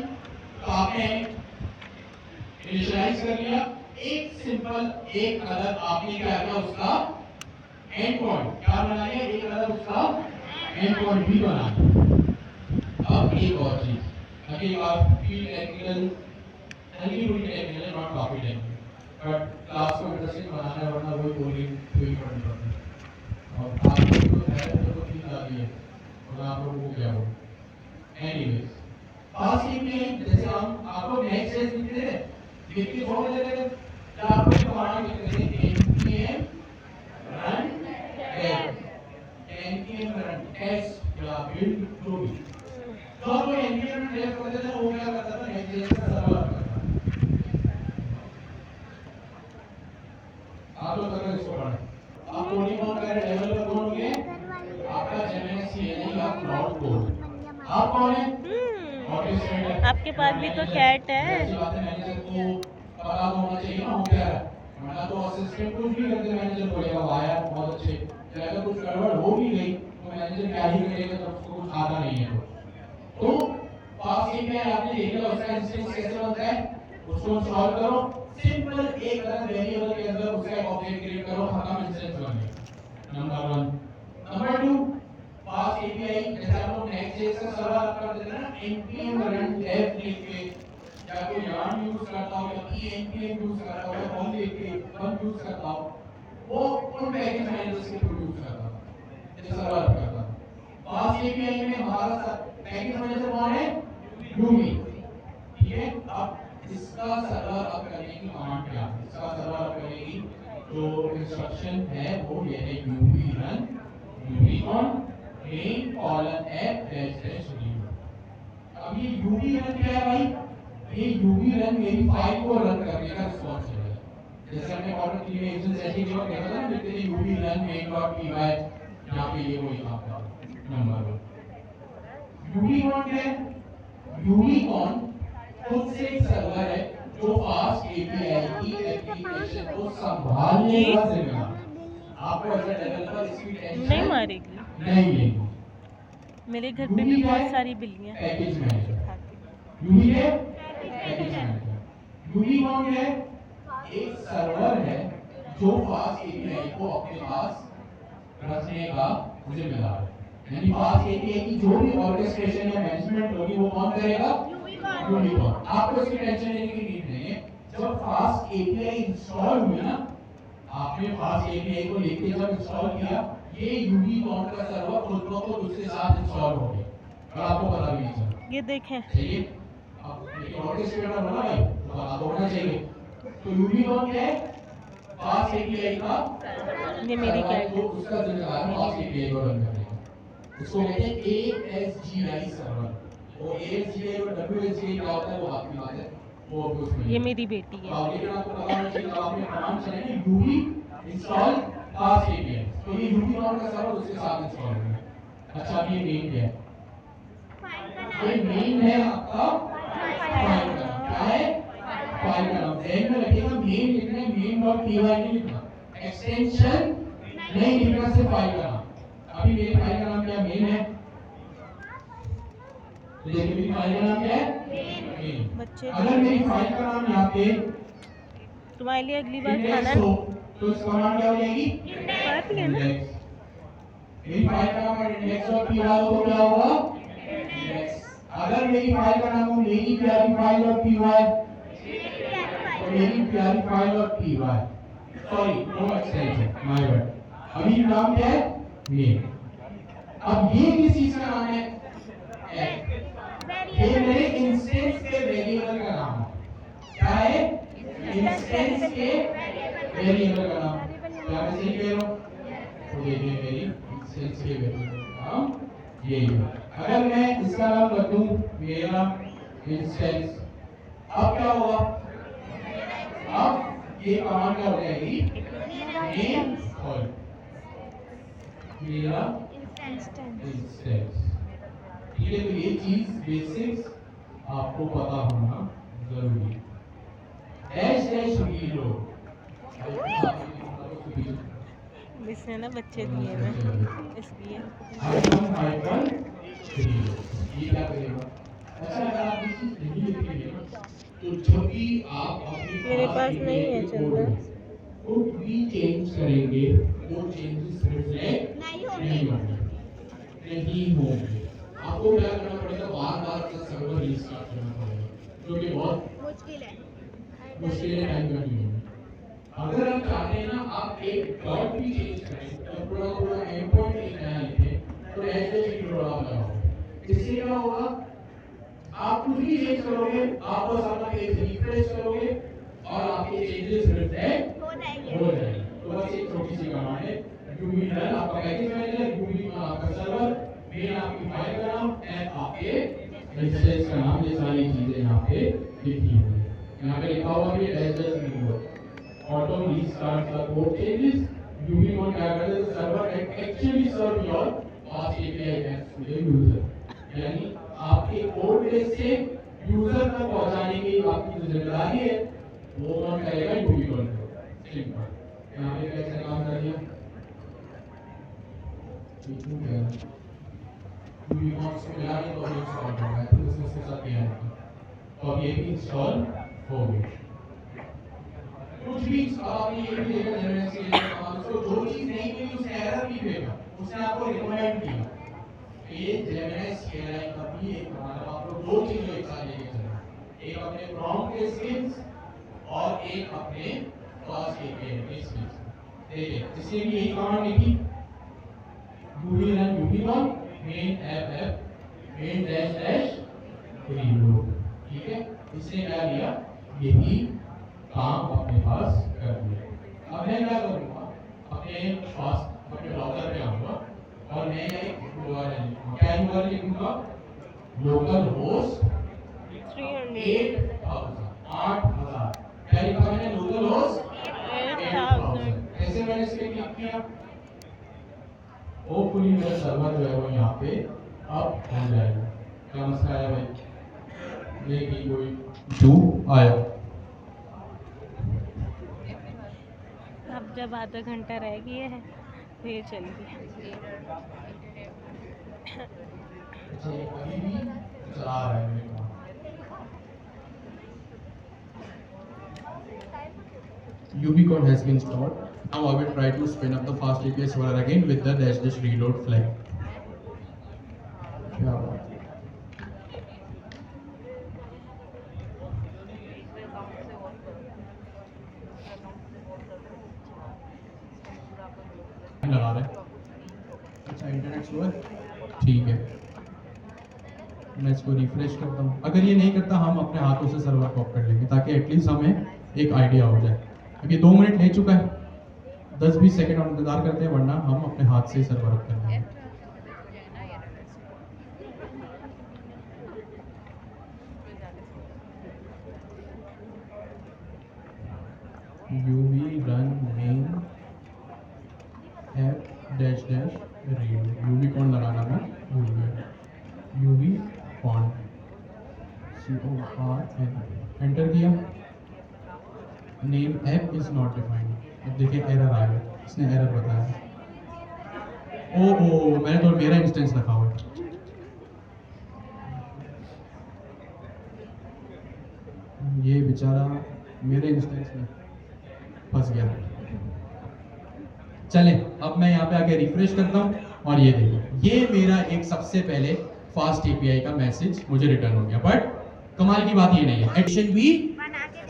का आपने इनिशियलाइज कर लिया. एक सिंपल एक अदर आपने क्या किया, उसका एंड पॉइंट क्या बना लिया, एक अदर उसका एंड पॉइंट भी बना लिया. अब एक और चीज, अभी आप फील्ड टेक्निकल हल्की फुल्की टेक्निकल, नॉट काफी टेक्निकल, बट क्लास को इंटरेस्टिंग बनाना है, वरना वही कोई पढ़नी पड़ती है. और आपको तो है तो फील आती है और आप लोगों को क्या हो. एनीवेज फास्ट एपीआई जैसे हम आपको नेक्स्ट स्टेज लिखते थे, लिख के छोड़ देते थे, क्या आपको कमांड लिखते थे npm run test या build जो भी. तो आप लोग npm run test करते थे, वो क्या करता था, नेक्स्ट का सर्वर करता था. आप लोग अगर इसको पढ़ें, आप कोडिंग कौन कर रहे हैं, डेवलपर कौन होंगे, आपका जेमिनी CLI या क्लाउड कोड. आप कौन है, ऑर्केस्ट्रेटर. आपके पास भी तो कैट है. ऐसी बातें मैनेजर को पता होना चाहिए ना, हो क्या है. वरना तो असिस्टेंट कुछ भी करते मैनेजर बोलेगा वाया बहुत अच्छे, अगर कुछ गड़बड़ हो भी गई तो मैनेजर क्या ही करेगा जब उसको कुछ आता नहीं है. तो फास्ट एपीआई आपने देख लिया, उसका इंस्टेंस कैसे बनता है, उसको इंस्टॉल करो. सिंपल एक तरह वेरिएबल के अंदर उसका एक ऑब्जेक्ट क्रिएट करो, खत्म, इंस्टेंस बन गया. नंबर 1. नंबर 2, फास्ट एपीआई जैसे आप लोग नेक्स्ट.js का सर्वर आप कर देते हैं ना, npm run dev लिख के, या कोई yarn यूज करता हो या npm यूज करता हो या कौन लिख के बन यूज करता हो, वो उन पैकेज मैनेजर्स के थ्रू यूज करता है, जैसे सर्वर करता है. फास्ट एपीआई में हमारा पैकेज मैनेजर कौन है, यूवी. ठीक है, अब इसका सर्वर अप करने की कमांड क्या है, इसका सर्वर अप करने की जो इंस्ट्रक्शन है वो ये है, UV run UV on main colon app dash reload. अब ये यूवी रन क्या है भाई, ये यूवी रन मेरी फाइल को रन करने का रिस्पांस है. जैसे हमने ऑर्डर की में एक्शन सेटिंग के बाद देखा था ना, लिखते थे यूवी रन main.py, यहां पे ये वही काम था. नंबर 1 यूवी ऑन क्या है, यूवी ऑन खुद से एक सर्वर है जो फास्ट एपीआई की एप्लीकेशन को संभालने का जिम्मेदार. आपको एज अ डेवलपर इसकी टेंशन नहीं मारेगी, नहीं लेंगे. मेरे घर पे भी बहुत सारी बिल्लियां हैं. पैकेज मैनेजर यूवी है, पैकेज मैनेजर. यूवी कौन है, एक सर्वर है जो फास्ट एपीआई को अपने पास रखने का जिम्मेदार है. यानी फास्ट एपीआई की जो भी ऑर्केस्ट्रेशन या मैनेजमेंट होगी वो कौन करेगा, यूवी को. आपको इसकी टेंशन लेने की नीड नहीं है. जब फास्ट एपीआई इंस्टॉल हुई ना, आपने फास्ट एपीआई को लेके जब इंस्टॉल किया, ये यूवी कॉन का सर्वर खुद ब खुद उसके साथ इंस्टॉल हो गया और आपको पता भी नहीं चला. ये देखें, चाहिए अब लेकिन ऑर्केस्ट्रेटर होना भाई तो आपको होना चाहिए. तो यूवी कॉन क्या है, फास्ट एपीआई का, ये मेरी कैट तो है. उसका जिम्मेदार है फास्ट एपीआई को रन करने का. उसको कहते हैं ASGI सर्वर. वो ASGI और WSGI क्या होता है वो आपकी बात है, वो उसमें ये मेरी बेटी है. लेकिन आपको पता होना चाहिए आपने कमांड चलाएंगे यूवी इंस्टॉल फास्ट एपीआई, तो ये यूवी कॉन का सर्वर उसके साथ इंस्टॉल होगा. अच्छा अब ये मेन क्या है, ये मेन है आपका फाइल का नाम. क्या है, फाइल का नाम. ध्यान में रखिएगा, मेन लिखना है, main.py नहीं लिखना, एक्सटेंशन नहीं लिखना, सिर्फ फाइल का नाम. अभी मेरी फाइल का नाम क्या, मेन है. तो देखिए मेरी फाइल का नाम क्या है, मेन. बच्चे अगर मेरी फाइल का नाम यहाँ पे तुम्हारे लिए अगली बार इंडेक्स खाना हो तो इस कमांड क्या हो जाएगी? बात ही है ना। इंडेक्स। मेरी फाइल का नाम इंडेक्स डॉट पी वाई हो तो क्या होगा? इंडेक्स। अगर मेरी फाइल का नाम हो मेरी प्यारी फाइल डॉट पी वाई तो मेरी प्यारी file dot P Y, sorry no extension, my bad. अभी नाम क्या है? मेन। अब ये किस चीज का नाम है? ये मेरे इंस्टेंस के वेरिएबल का नाम है। क्या है? इंस्टेंस के वेरिएबल का नाम। क्या मैं सही कह रहा हूँ? तो ये मेरी इंस्टेंस के वेरिएबल का नाम यही है। अगर मैं इसका नाम रख दूं मेरा इंस्टेंस, अब क्या होगा? अब ये कमांड क्या हो जाएगी? मेन और मेरा इंस्टेंस। ठीक है, तो ये चीज बेसिक्स आपको पता होना जरूरी। डैश डैश रीलोड, इसने ना बच्चे दिए ना इसलिए। हाइफन हाइफन रीलोड, ये क्या करेगा? अच्छा, अगर आप ये चीज नहीं लिखेंगे ना तो जब भी आप अपनी मेरे पास नहीं है चंदा। कुछ भी चेंज करेंगे वो चेंजेस रिफ्लेक्ट नहीं होंगे। आपको क्या करना पड़ेगा? बार बार अपना सर्वर रीस्टार्ट करना पड़ेगा, जो कि बहुत मुश्किल है, टाइम कंज्यूमिंग है। अगर आप चाहते हैं ना आप एक डॉट भी चेंज करें तो पूरा पूरा एंड पॉइंट एक नया लिखें तो ऐसे ही थोड़ा लगाओ। इससे क्या होगा? आप कुछ भी चेंज करोगे, आप बस अपना पेज रिफ्रेश करोगे और आपके चेंजेस रिफ्लेक्ट हो जाएंगे। तो बस एक छोटी सी कमांड है, यूवी रन आपका पैकेज मैनेजर, यूवी आपका सर्वर, मेन आपकी फाइल का नाम, एंड आपके इंस्टेंस का नाम। ये सारी चीजें यहाँ पे लिखी हुई है। यहाँ पे लिखा हुआ है dash dash reload, auto restart the code changes, UV on क्या करता है? Server actually serve your FastAPI to the user. यानी आपके कोड बेस से यूजर तक पहुंचाने की आपकी जो जिम्मेदारी है वो कौन करेगा? यूवी कौन करेगा? सिंपल। यहाँ पे कैसे काम कर दिया? यूवी कौन से मिला नहीं तो इंस्टॉल होगा, तो उसके साथ किया है तो अब ये भी इंस्टॉल हो गया। कुछ भी आपने ये भी देखा जनरल से उसको जो चीज नहीं मिली उसने एरर भी भेजा, उसने आपको रिकमेंड किया। ये जेमिनी सीएलआई का भी एक मतलब आप लोग दो चीजें एक साथ लेके चलना, एक अपने प्रॉम्प्ट के स्किल्स और एक अपने फास्ट एपीआई स्किल्स। देखिए इससे भी यही कमांड लिखी, UV run UV one main F main dash dash reload. ठीक है, इससे क्या लिया? यही काम अपने पास कर दिया। अब मैं क्या करूँगा? अपने ब्राउज़र पे आऊँगा और मैं एक URL लिखूँगा। क्या URL लिखूँगा? Local host 8000। क्या लिखा मैंने? Local host 8000। ऐसे मैंने इस पे क्लिक किया, होपफुली मेरा सर्वर जो है वो यहाँ पे अब हो जाएगा। क्या मसला आया भाई? लेकिन कोई इशू आया? अब जब आधा घंटा रह गया है फिर चलिए। अभी भी चला रहा है मेरे को। UBcon has been installed. Now I will try to spin up the fast API server again with the dash dash reload flag. क्या बात है? लगा रहे हैं। अच्छा इंटरनेट स्लो है, ठीक है। मैं इसको रिफ्रेश करता हूँ। अगर ये नहीं करता हम अपने हाथों से सर्वर को ऑफ कर लेंगे ताकि एटलीस्ट हमें एक आइडिया हो जाए। अभी 2 मिनट ले चुका है, 10-20 सेकंड और इंतजार करते हैं, वरना हम अपने हाथ से ही सर्वर ऑफ कर लेंगे। UV run main app dash dash read, UV कौन लगाना मैं भूल गया। यूवी कौन CORN एंटर किया, name app is not defined. अब देखिए एरर आ गया, इसने एरर बताया। ओ मैंने तो मेरा इंस्टेंस रखा हुआ है। ये बेचारा मेरे इंस्टेंस में फंस गया। चले अब मैं यहाँ पे आके रिफ्रेश करता हूँ और ये देखो ये मेरा एक सबसे पहले फास्ट एपीआई का मैसेज मुझे रिटर्न हो गया। बट कमाल की बात ये नहीं है, एक्शन भी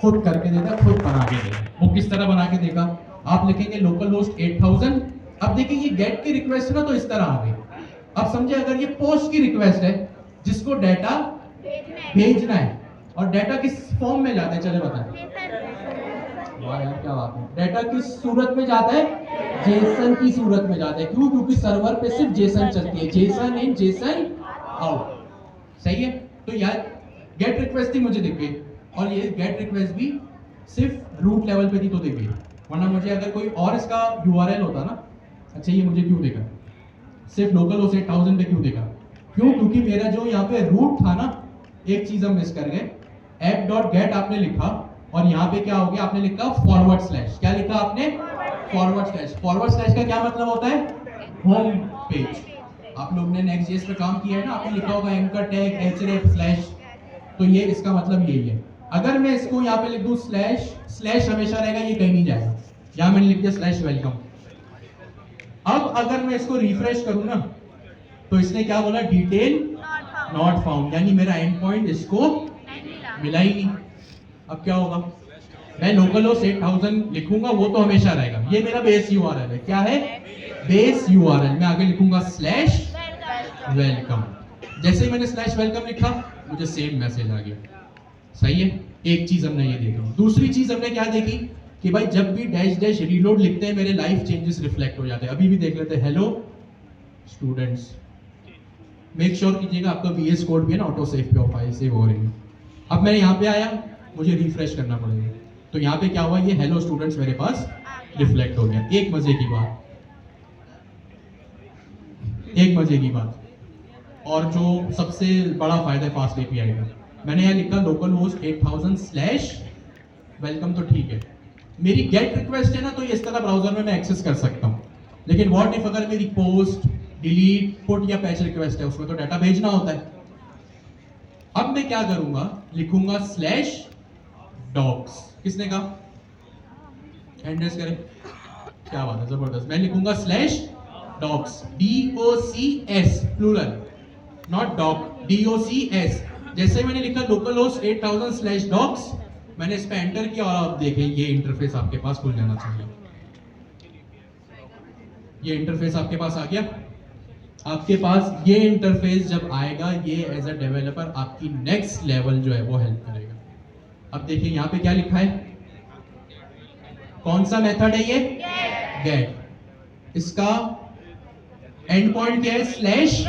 खुद करके देता, खुद बना के देता। वो किस तरह बना के देगा, आप लिखेंगे लोकल होस्ट 8000। अब देखिए ये गेट की रिक्वेस्ट है ना, तो इस तरह आ गई। अब समझे अगर ये पोस्ट की रिक्वेस्ट है जिसको डाटा भेजना है, और डाटा किस फॉर्म में जाता है, चले बताएं। वाह यार क्या बात है, डाटा किस सूरत में जाता है, जेसन की सूरत में जाता है। क्यों? क्योंकि सर्वर पे सिर्फ जेसन चलती है, जेसन इन जेसन आउट। सही है, तो यार गेट रिक्वेस्ट थी मुझे दिख गई, और ये गेट रिक्वेस्ट भी सिर्फ रूट लेवल पे थी तो दिख गई, वरना मुझे अगर कोई और इसका यूआरएल होता ना, अच्छा ये मुझे क्यों देगा, सिर्फ लोकल होस्ट 8000 पे क्यों देगा? क्यों? क्योंकि मेरा जो यहाँ पे रूट था ना, एक चीज हम मिस कर गए, app.get आपने लिखा और यहाँ पे क्या हो गया, आपने लिखा फॉरवर्ड स्लैश। क्या लिखा आपने? Forward slash. फॉरवर्ड स्लैश का क्या मतलब होता है? Home page. आप लोग ने नेक्स्ट.जेएस पे काम किया है ना, आपने लिखा होगा एंकर टैग href स्लैश, तो ये इसका मतलब यही है। अगर मैं इसको यहाँ पे लिख दूं स्लैश, स्लैश हमेशा रहेगा, ये कहीं नहीं जाएगा। यहाँ मैंने लिख दिया स्लैश वेलकम। अब अगर मैं इसको रिफ्रेश करूं ना, तो इसने क्या बोला, डिटेल नॉट फाउंड, यानी मेरा एंड पॉइंट इसको मिला ही नहीं। अब क्या होगा, मैं लोकल होस्ट 8000 लिखूंगा, वो तो हमेशा रहेगा। ये मेरा बेस यूआरएल है। क्या है? Base URL. मैं आगे लिखूंगा स्लैश वेलकम। जैसे ही मैंने स्लैश वेलकम लिखा, मुझे सेम मैसेज आ गया। सही है, एक चीज हमने ये देखी। दूसरी चीज हमने क्या देखी कि भाई जब भी डैश डैश रीलोड लिखते हैं, मेरे लाइफ चेंजेस रिफ्लेक्ट हो जाते हैं। अभी भी देख लेते हैं, हेलो स्टूडेंट्स, मेक श्योर कीजिएगा आपका वीएस कोड भी है ना, ऑटो सेव पे फाइल सेव हो रही है। अब मैं यहाँ पे आया, मुझे रिफ्रेश करना पड़ेगा, तो यहाँ पे क्या हुआ, ये हेलो स्टूडेंट्स मेरे पास रिफ्लेक्ट हो गया। एक मजे की बात, एक मजे की बात, और जो सबसे बड़ा फायदा है फास्ट एपीआई का, मैंने यहाँ लिखा लोकल होस्ट 8000 स्लैश वेलकम, तो ठीक है। मेरी गेट रिक्वेस्ट है ना, तो ये इस तरह ब्राउजर में मैं एक्सेस कर सकता हूँ। लेकिन व्हाट इफ अगर मेरी पोस्ट, डिलीट, पुट या पैच रिक्वेस्ट है, उसमें तो डाटा भेजना होता है। अब मैं क्या करूंगा, लिखूंगा स्लैश डॉक्स। किसने कहा? हैंडल्स करें, क्या बात है, जबरदस्त। मैं लिखूंगा slash docs, DOCS plural, not doc, DOCS। जैसे मैंने लिखा लोकल होस्ट 8000 स्लैश डॉक्स, मैंने इस पे एंटर किया और आप देखें ये इंटरफेस आपके पास खुल जाना चाहिए। ये इंटरफेस आपके पास आ गया। आपके पास ये इंटरफेस जब आएगा, ये एज अ डेवलपर आपकी नेक्स्ट लेवल जो है वो हेल्प करेगा। अब देखिए यहाँ पे क्या लिखा है, कौन सा मेथड है ये? गेट। इसका एंड पॉइंट क्या है? Slash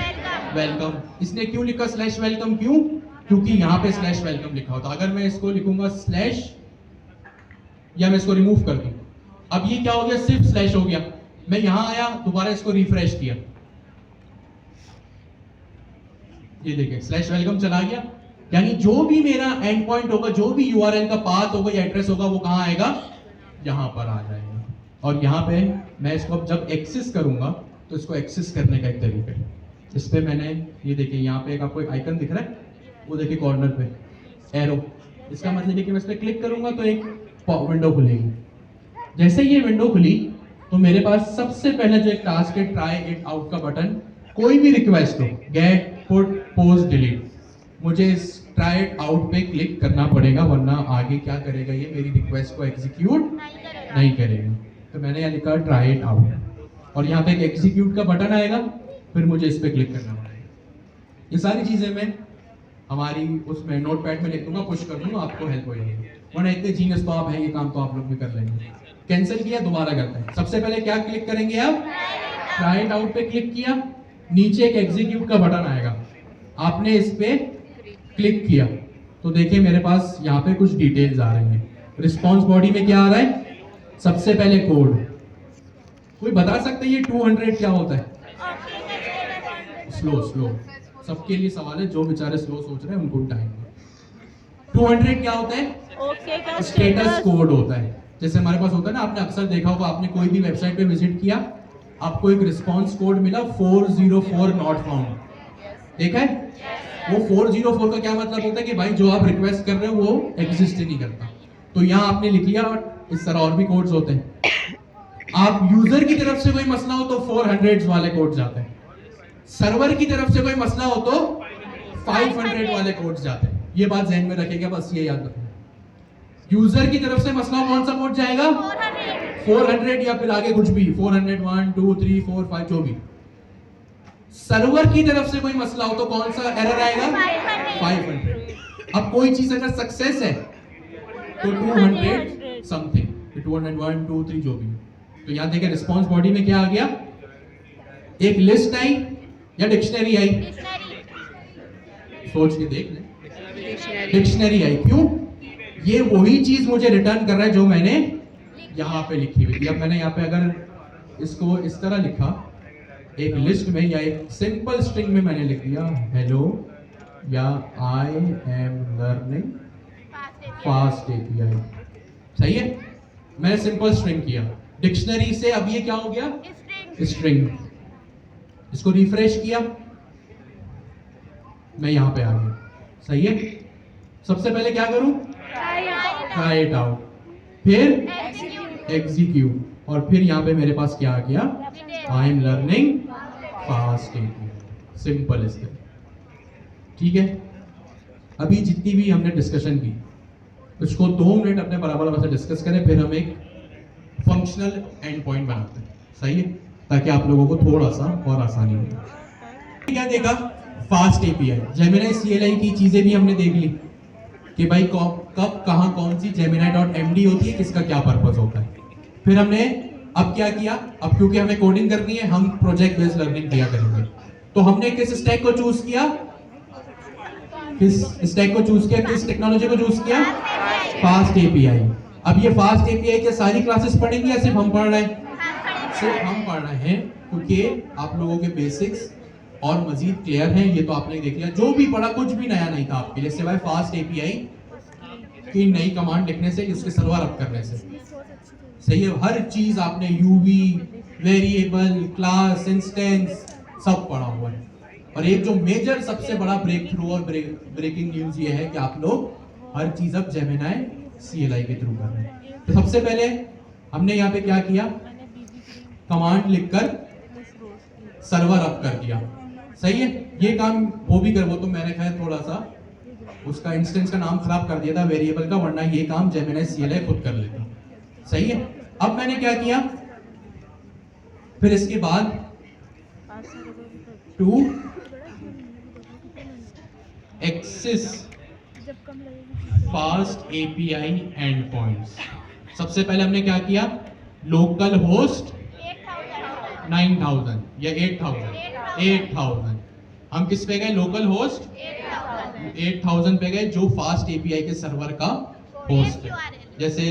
welcome. इसने क्यों लिखा स्लैश वेलकम? क्यों? क्योंकि यहाँ पे स्लैश वेलकम लिखा होता। अगर मैं इसको लिखूंगा स्लैश, या मैं इसको रिमूव कर दूं, अब ये क्या हो गया, सिर्फ स्लैश हो गया। मैं यहां आया, दोबारा इसको रिफ्रेश किया, ये देखिए स्लैश वेलकम चला गया। यानी जो भी मेरा एंड पॉइंट होगा, जो भी यूआरएल का पाथ होगा या एड्रेस होगा, वो कहां आएगा? यहां पर आ जाएगा। और यहां पे मैं इसको जब एक्सेस करूंगा, तो इसको एक्सेस करने का एक तरीका है। इस पे मैंने ये देखिए यहाँ पे एक आपको एक आइकन दिख रहा है, वो देखिए कॉर्नर पे एरो, इसका मतलब है कि मैं इस पे क्लिक करूंगा तो एक विंडो खुलेगी। जैसे ये विंडो खुली, तो मेरे पास सबसे पहले जो एक टास्क है, ट्राई इट आउट का बटन। कोई भी रिक्वेस्ट हो, गेट, पुट, पोस्ट, डिलीट, मुझे इस ट्राई इट आउट पे क्लिक करना पड़ेगा, वरना आगे क्या करेगा, ये मेरी रिक्वेस्ट को एग्जीक्यूट नहीं करेगा। तो मैंने यहाँ लिखा ट्राई इट आउट, और यहाँ पे एक एग्जीक्यूट का बटन आएगा, फिर मुझे इस पे क्लिक करना पड़ेगा। ये सारी चीजें मैं हमारी उसमें नोटपैड में लिख दूंगा, पुश कर दूंगा, आपको हेल्प हो जाएगी। वरना इतने जीनियस तो आप हैं, ये काम तो आप लोग भी कर लेंगे। कैंसिल किया, दोबारा करते हैं। सबसे पहले क्या क्लिक करेंगे आप? ट्राई इट आउट पे क्लिक किया, नीचे एक एग्जीक्यूट का बटन आएगा, आपने इस पे क्लिक किया, तो देखिए मेरे पास यहाँ पे कुछ डिटेल्स आ रही हैं। रिस्पॉन्स बॉडी में क्या आ रहा है? सबसे पहले कोड। कोई बता सकते हैं ये 200 क्या होता है? स्लो सबके लिए सवाल है, जो बेचारे स्लो सोच रहे हैं उनको टाइम। 200 क्या होता है? ओके का स्टेटस कोड होता है। जैसे हमारे पास होता है ना, आपने अक्सर देखा होगा, आपने कोई भी वेबसाइट पे विजिट किया, आपको एक रिस्पॉन्स कोड मिला 404 नॉट फाउंड, देखा है? वो 404 का क्या मतलब होता है कि भाई जो आप रिक्वेस्ट कर रहे हो वो एग्जिस्ट ही नहीं करता। तो यहाँ आपने लिख लिया इस तरह और भी कोड्स होते हैं। आप यूजर की तरफ से कोई मसला हो तो 400 वाले कोड जाते हैं, सर्वर की तरफ से कोई मसला हो तो 500 वाले कोड्स जाते हैं। ये बात ध्यान में रखिएगा, बस ये याद रखना। यूजर की तरफ से मसला हो कौन सा कोड जाएगा? 400 या फिर आगे कुछ भी 400 1 2 3 4 5 जो भी। सर्वर की तरफ से कोई मसला हो तो कौन सा एरर आएगा? 500। अब कोई चीज अगर सक्सेस है तो 200 समथिंग, 201 2 3 जो भी। तो यहां देखिए रिस्पांस बॉडी में क्या आ गया? एक लिस्ट आई या डिक्शनरी आई? सोच के देख ले, डिक्शनरी आई। क्यों? ये वही चीज मुझे रिटर्न कर रहा है जो मैंने यहां पे लिखी हुई थी। अब मैंने यहां पे अगर इसको इस तरह लिखा, एक लिस्ट में या एक सिंपल स्ट्रिंग में मैंने लिख दिया हेलो या I am learning fast API, सही है? मैंने सिंपल स्ट्रिंग किया डिक्शनरी से। अब ये क्या हो गया? स्ट्रिंग। इसको रिफ्रेश किया, मैं यहां पे आ गया, सही है? सबसे पहले क्या करूं? ट्राई इट आउट, फिर एग्जीक्यूट, और फिर यहां पे मेरे पास क्या आ गया? I am learning fast API. Simple is that. ठीक है? अभी जितनी भी हमने डिस्कशन की उसको 2 मिनट अपने बराबर से डिस्कस करें, फिर हम एक फंक्शनल एंड पॉइंट बनाते हैं, सही है? ताकि आप लोगों को थोड़ा सा और आसानी हो। क्या देखा? फास्ट एपीआई, जेमिनी सीएलआई की चीजें भी हमने देख ली कि भाई कब कहां कौन सी Gemini.md होती है, किसका क्या पर्पस होता है। फिर हमने अब क्या किया? अब क्योंकि हमें कोडिंग करनी है, हम प्रोजेक्ट बेस्ड लर्निंग किया करेंगे। तो हमने किस स्टैक को चूज किया? किस टेक्नोलॉजी को चूज किया? Fast API. अब ये फास्ट एपीआई के सारी क्लासेस पढ़ेंगे या सिर्फ हम पढ़ रहे हैं? सिर्फ हम पढ़ रहे हैं, क्योंकि आप लोगों के बेसिक्स और मजीद क्लियर हैं। ये तो आपने देख लिया, जो भी पढ़ा कुछ भी नया नहीं था आपके लिए, सिवाय फास्ट एपीआई की नई कमांड लिखने से, इसके सर्वर अप करने से, सही है? हर चीज आपने यूवी, वेरिएबल, क्लास, इंस्टेंस सब पढ़ा हुआ है। और एक जो मेजर सबसे बड़ा ब्रेक थ्रू और ब्रेकिंग न्यूज ये है कि आप लोग हर चीज अब जेमिनी सीएलआई के थ्रू कर रहे हैं। तो सबसे पहले हमने यहाँ पे क्या किया? कमांड लिखकर सर्वर अप कर दिया, सही है? ये काम वो भी कर, वो तो मैंने खैर थोड़ा सा उसका इंस्टेंस का नाम खराब कर दिया था वेरिएबल का, वरना ये काम जेमिनी सीएलआई खुद कर लेता, सही है? अब मैंने क्या किया? फिर इसके बाद to access FastAPI endpoints. सबसे पहले हमने क्या किया? लोकल होस्ट 9000 या 8000 हम किस पे गए? लोकल होस्ट 8000 पे गए, जो फास्ट एपीआई के सर्वर का होस्ट है। जैसे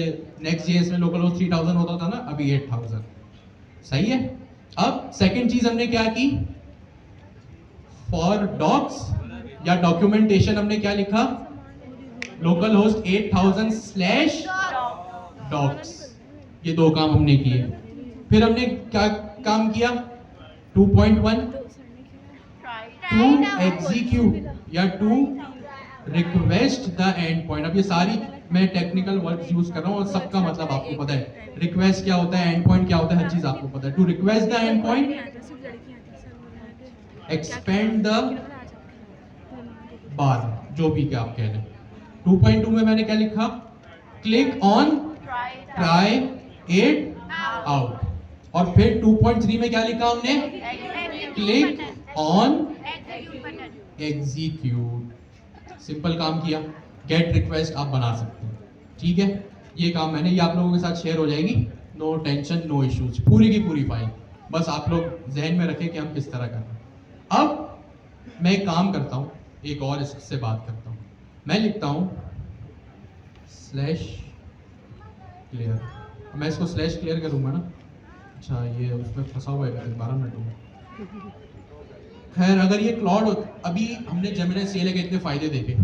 नेक्स्ट जेएस में लोकल होस्ट 3000 होता था ना, अभी 8000, सही है? अब सेकंड चीज हमने क्या की? फॉर डॉक्स या डॉक्यूमेंटेशन हमने क्या लिखा? Local host 8000/docs। ये 2 काम हमने किए। फिर हमने क्या काम किया? 2.1 टू एग्जीक्यूट या to request the endpoint. अब ये सारी मैं टेक्निकल वर्ड्स यूज कर रहा हूँ और सबका मतलब आपको पता है। रिक्वेस्ट क्या होता है, एंड पॉइंट क्या होता है, हर चीज आपको पता है। To request the endpoint, expand the bar, जो भी क्या आप कह रहे हैं। 2.2 में मैंने क्या लिखा? Click on try it out. और फिर 2.3 में क्या लिखा हमने? Click on execute. सिंपल काम किया। गेट रिक्वेस्ट आप बना सकते हैं, ठीक है? ये काम मैंने, ये आप लोगों के साथ शेयर हो जाएगी, नो टेंशन नो इश्यूज, पूरी की पूरी फाइल। बस आप लोग जहन में रखें कि हम किस तरह कर रहे हैं। अब मैं एक काम करता हूँ, एक और इससे बात करता हूँ। मैं लिखता हूँ /clear। मैं इसको /clear करूँगा ना। अच्छा, ये उसमें फंसा हुआ है, 12 मिनट हो। खैर, अगर ये क्लाउड, अभी हमने जेमिनी सीएलआई के इतने फायदे देखे,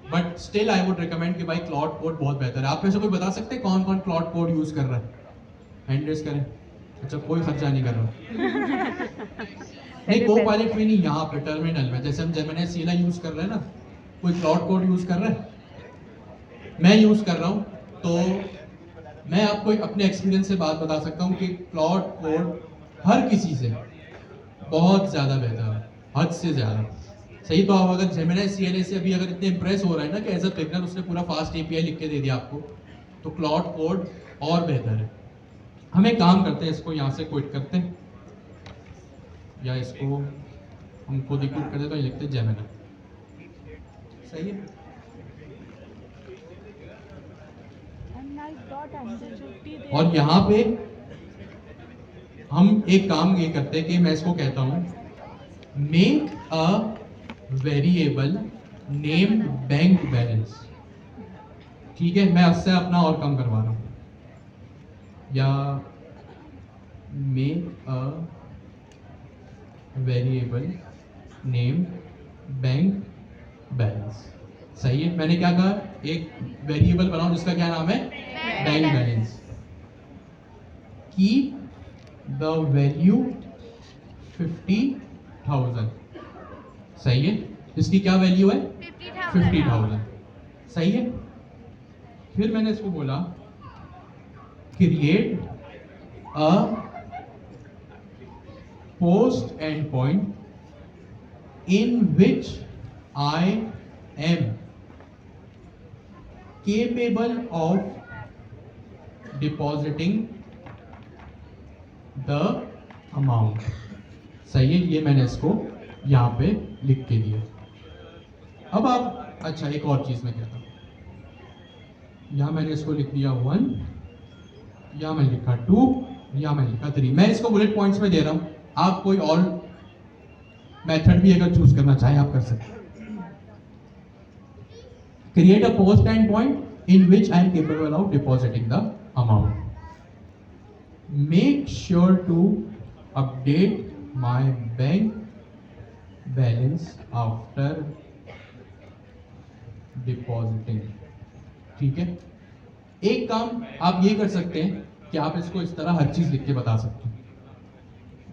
but still I would recommend कि भाई क्लाउड कोड बहुत बेहतर है। आप में से कोई बता सकते हैं कौन कौन क्लाउड कोड यूज कर रहा है? हैंड रेज करें। अच्छा, कोई खर्चा नहीं कर रहा। नहीं, को-पायलट में नहीं, यहाँ पे टर्मिनल में जैसे हम जेमिनी सीएलआई यूज कर रहे हैं ना, कोई क्लाउड कोड यूज कर रहा है? मैं यूज कर रहा हूँ। तो मैं आपको एक अपने एक्सपीरियंस से बात बता सकता हूँ कि क्लाउड कोड हर किसी से बहुत ज़्यादा बेहतर है, हद से ज़्यादा। सही। तो आप अगर जेमिनी CLA से अभी अगर इतने इंप्रेस हो रहे हैं ना कि एज अ बिगनर उसने पूरा फास्ट API लिख के दे दिया आपको, तो क्लाउड कोड और बेहतर है। हम एक काम करते हैं, इसको यहाँ से क्विट करते हैं या इसको हम खुद ही क्विट करते तो ये लिखते हैं जेमिनी। सही है। और यहाँ पे हम एक काम ये करते हैं कि मैं इसको कहता हूँ make a variable named bank balance. ठीक है, मैं उससे अपना और कम करवा रहा हूँ, या make a variable named bank balance. सही है। मैंने क्या कहा, एक वेरिएबल बनाओ जिसका क्या नाम है, bank balance. Keep the value 50,000। सही है। इसकी क्या वैल्यू है, 50,000। सही है। फिर मैंने इसको बोला create a post and point in which I am capable of depositing the amount। सही है। ये मैंने इसको यहाँ पे लिख के दिया। अब आप, अच्छा एक और चीज मैं कहता हूँ, यहाँ मैंने इसको लिख दिया 1, यहाँ मैंने लिखा 2, यहाँ मैंने लिखा 3। मैं इसको बुलेट पॉइंट्स में दे रहा हूँ, आप कोई और मेथड भी अगर चूज करना चाहे आप कर सकते हैं। Create a post and point in which I am capable of depositing the amount. Make sure to update my bank balance after depositing। ठीक है। एक काम आप ये कर सकते हैं कि आप इसको इस तरह हर चीज लिख के बता सकते हैं।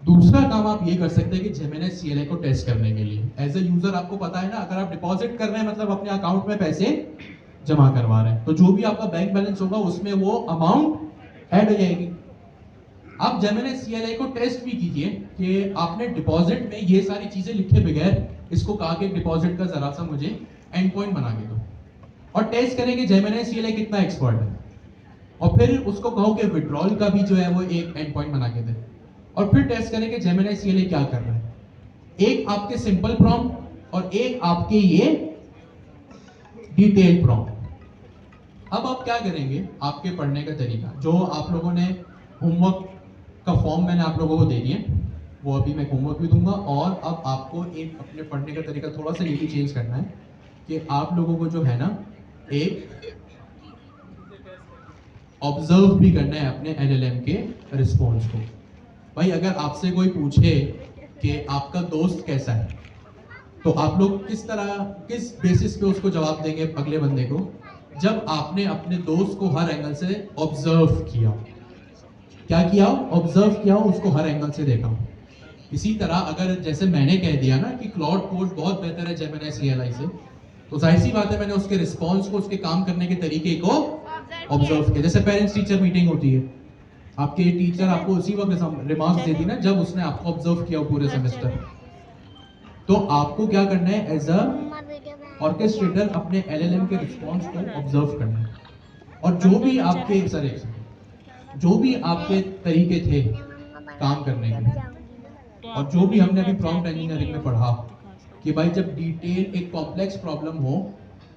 दूसरा काम आप ये कर सकते हैं कि जेमिनी CLA को टेस्ट करने के लिए एज ए यूजर, आपको पता है ना, अगर आप डिपॉजिट कर रहे हैं मतलब अपने अकाउंट में पैसे जमा करवा रहे हैं, तो जो भी आपका बैंक बैलेंस होगा उसमें वो अमाउंट ऐड हो जाएगी। आप जेमिनी CLA को टेस्ट भी कीजिए कि आपने डिपॉजिट में ये सारी चीजें लिखे बगैर इसको कहा कि डिपॉजिट का जरा सा मुझे एंड पॉइंट बना के दो, और टेस्ट करेंगे जेमिनी CLA कितना एक्सपर्ट है, और फिर उसको कहो कि विड्रॉल का भी जो है वो एक एंड पॉइंट बना के दे, और फिर टेस्ट करेंगे जेमिनी CLA क्या कर रहा है। एक आपके सिंपल प्रॉम्प्ट और एक आपके ये डिटेल प्रॉम्प्ट। अब आप क्या करेंगे, आपके पढ़ने का तरीका, जो आप लोगों ने होमवर्क का फॉर्म मैंने आप लोगों को दे दिया, वो अभी मैं होमवर्क भी दूंगा। और अब आपको एक अपने पढ़ने का तरीका थोड़ा सा ये भी चेंज करना है कि आप लोगों को जो है ना, एक ऑब्जर्व भी करना है अपने LLM के रिस्पॉन्स को। भाई अगर आपसे कोई पूछे कि आपका दोस्त कैसा है, तो आप लोग किस तरह, किस बेसिस पे उसको जवाब देंगे अगले बंदे को, जब आपने अपने दोस्त को हर एंगल से ऑब्जर्व किया। क्या किया, ऑब्जर्व किया, उसको हर एंगल से देखा। इसी तरह अगर जैसे मैंने कह दिया ना कि क्लाउड कोड बहुत बेहतर है जेमिनी CLI से, तो जाहिर सी बात है मैंने उसके रिस्पॉन्स को, उसके काम करने के तरीके को ऑब्जर्व किया। जैसे पेरेंट्स टीचर मीटिंग होती है, आपके टीचर आपको उसी वक्त रिमार्क्स देती ना जब उसने आपको ऑब्जर्व किया पूरे सेमेस्टर। तो आपको क्या करना है, एज अ ऑर्केस्ट्रेटर अपने LLM के रिस्पॉन्स को ऑब्जर्व करना है, और जो भी आपके जो भी आपके तरीके थे काम करने के, और जो भी हमने अभी प्रॉम्प्ट इंजीनियरिंग में पढ़ा कि भाई जब डिटेल एक कॉम्प्लेक्स प्रॉब्लम हो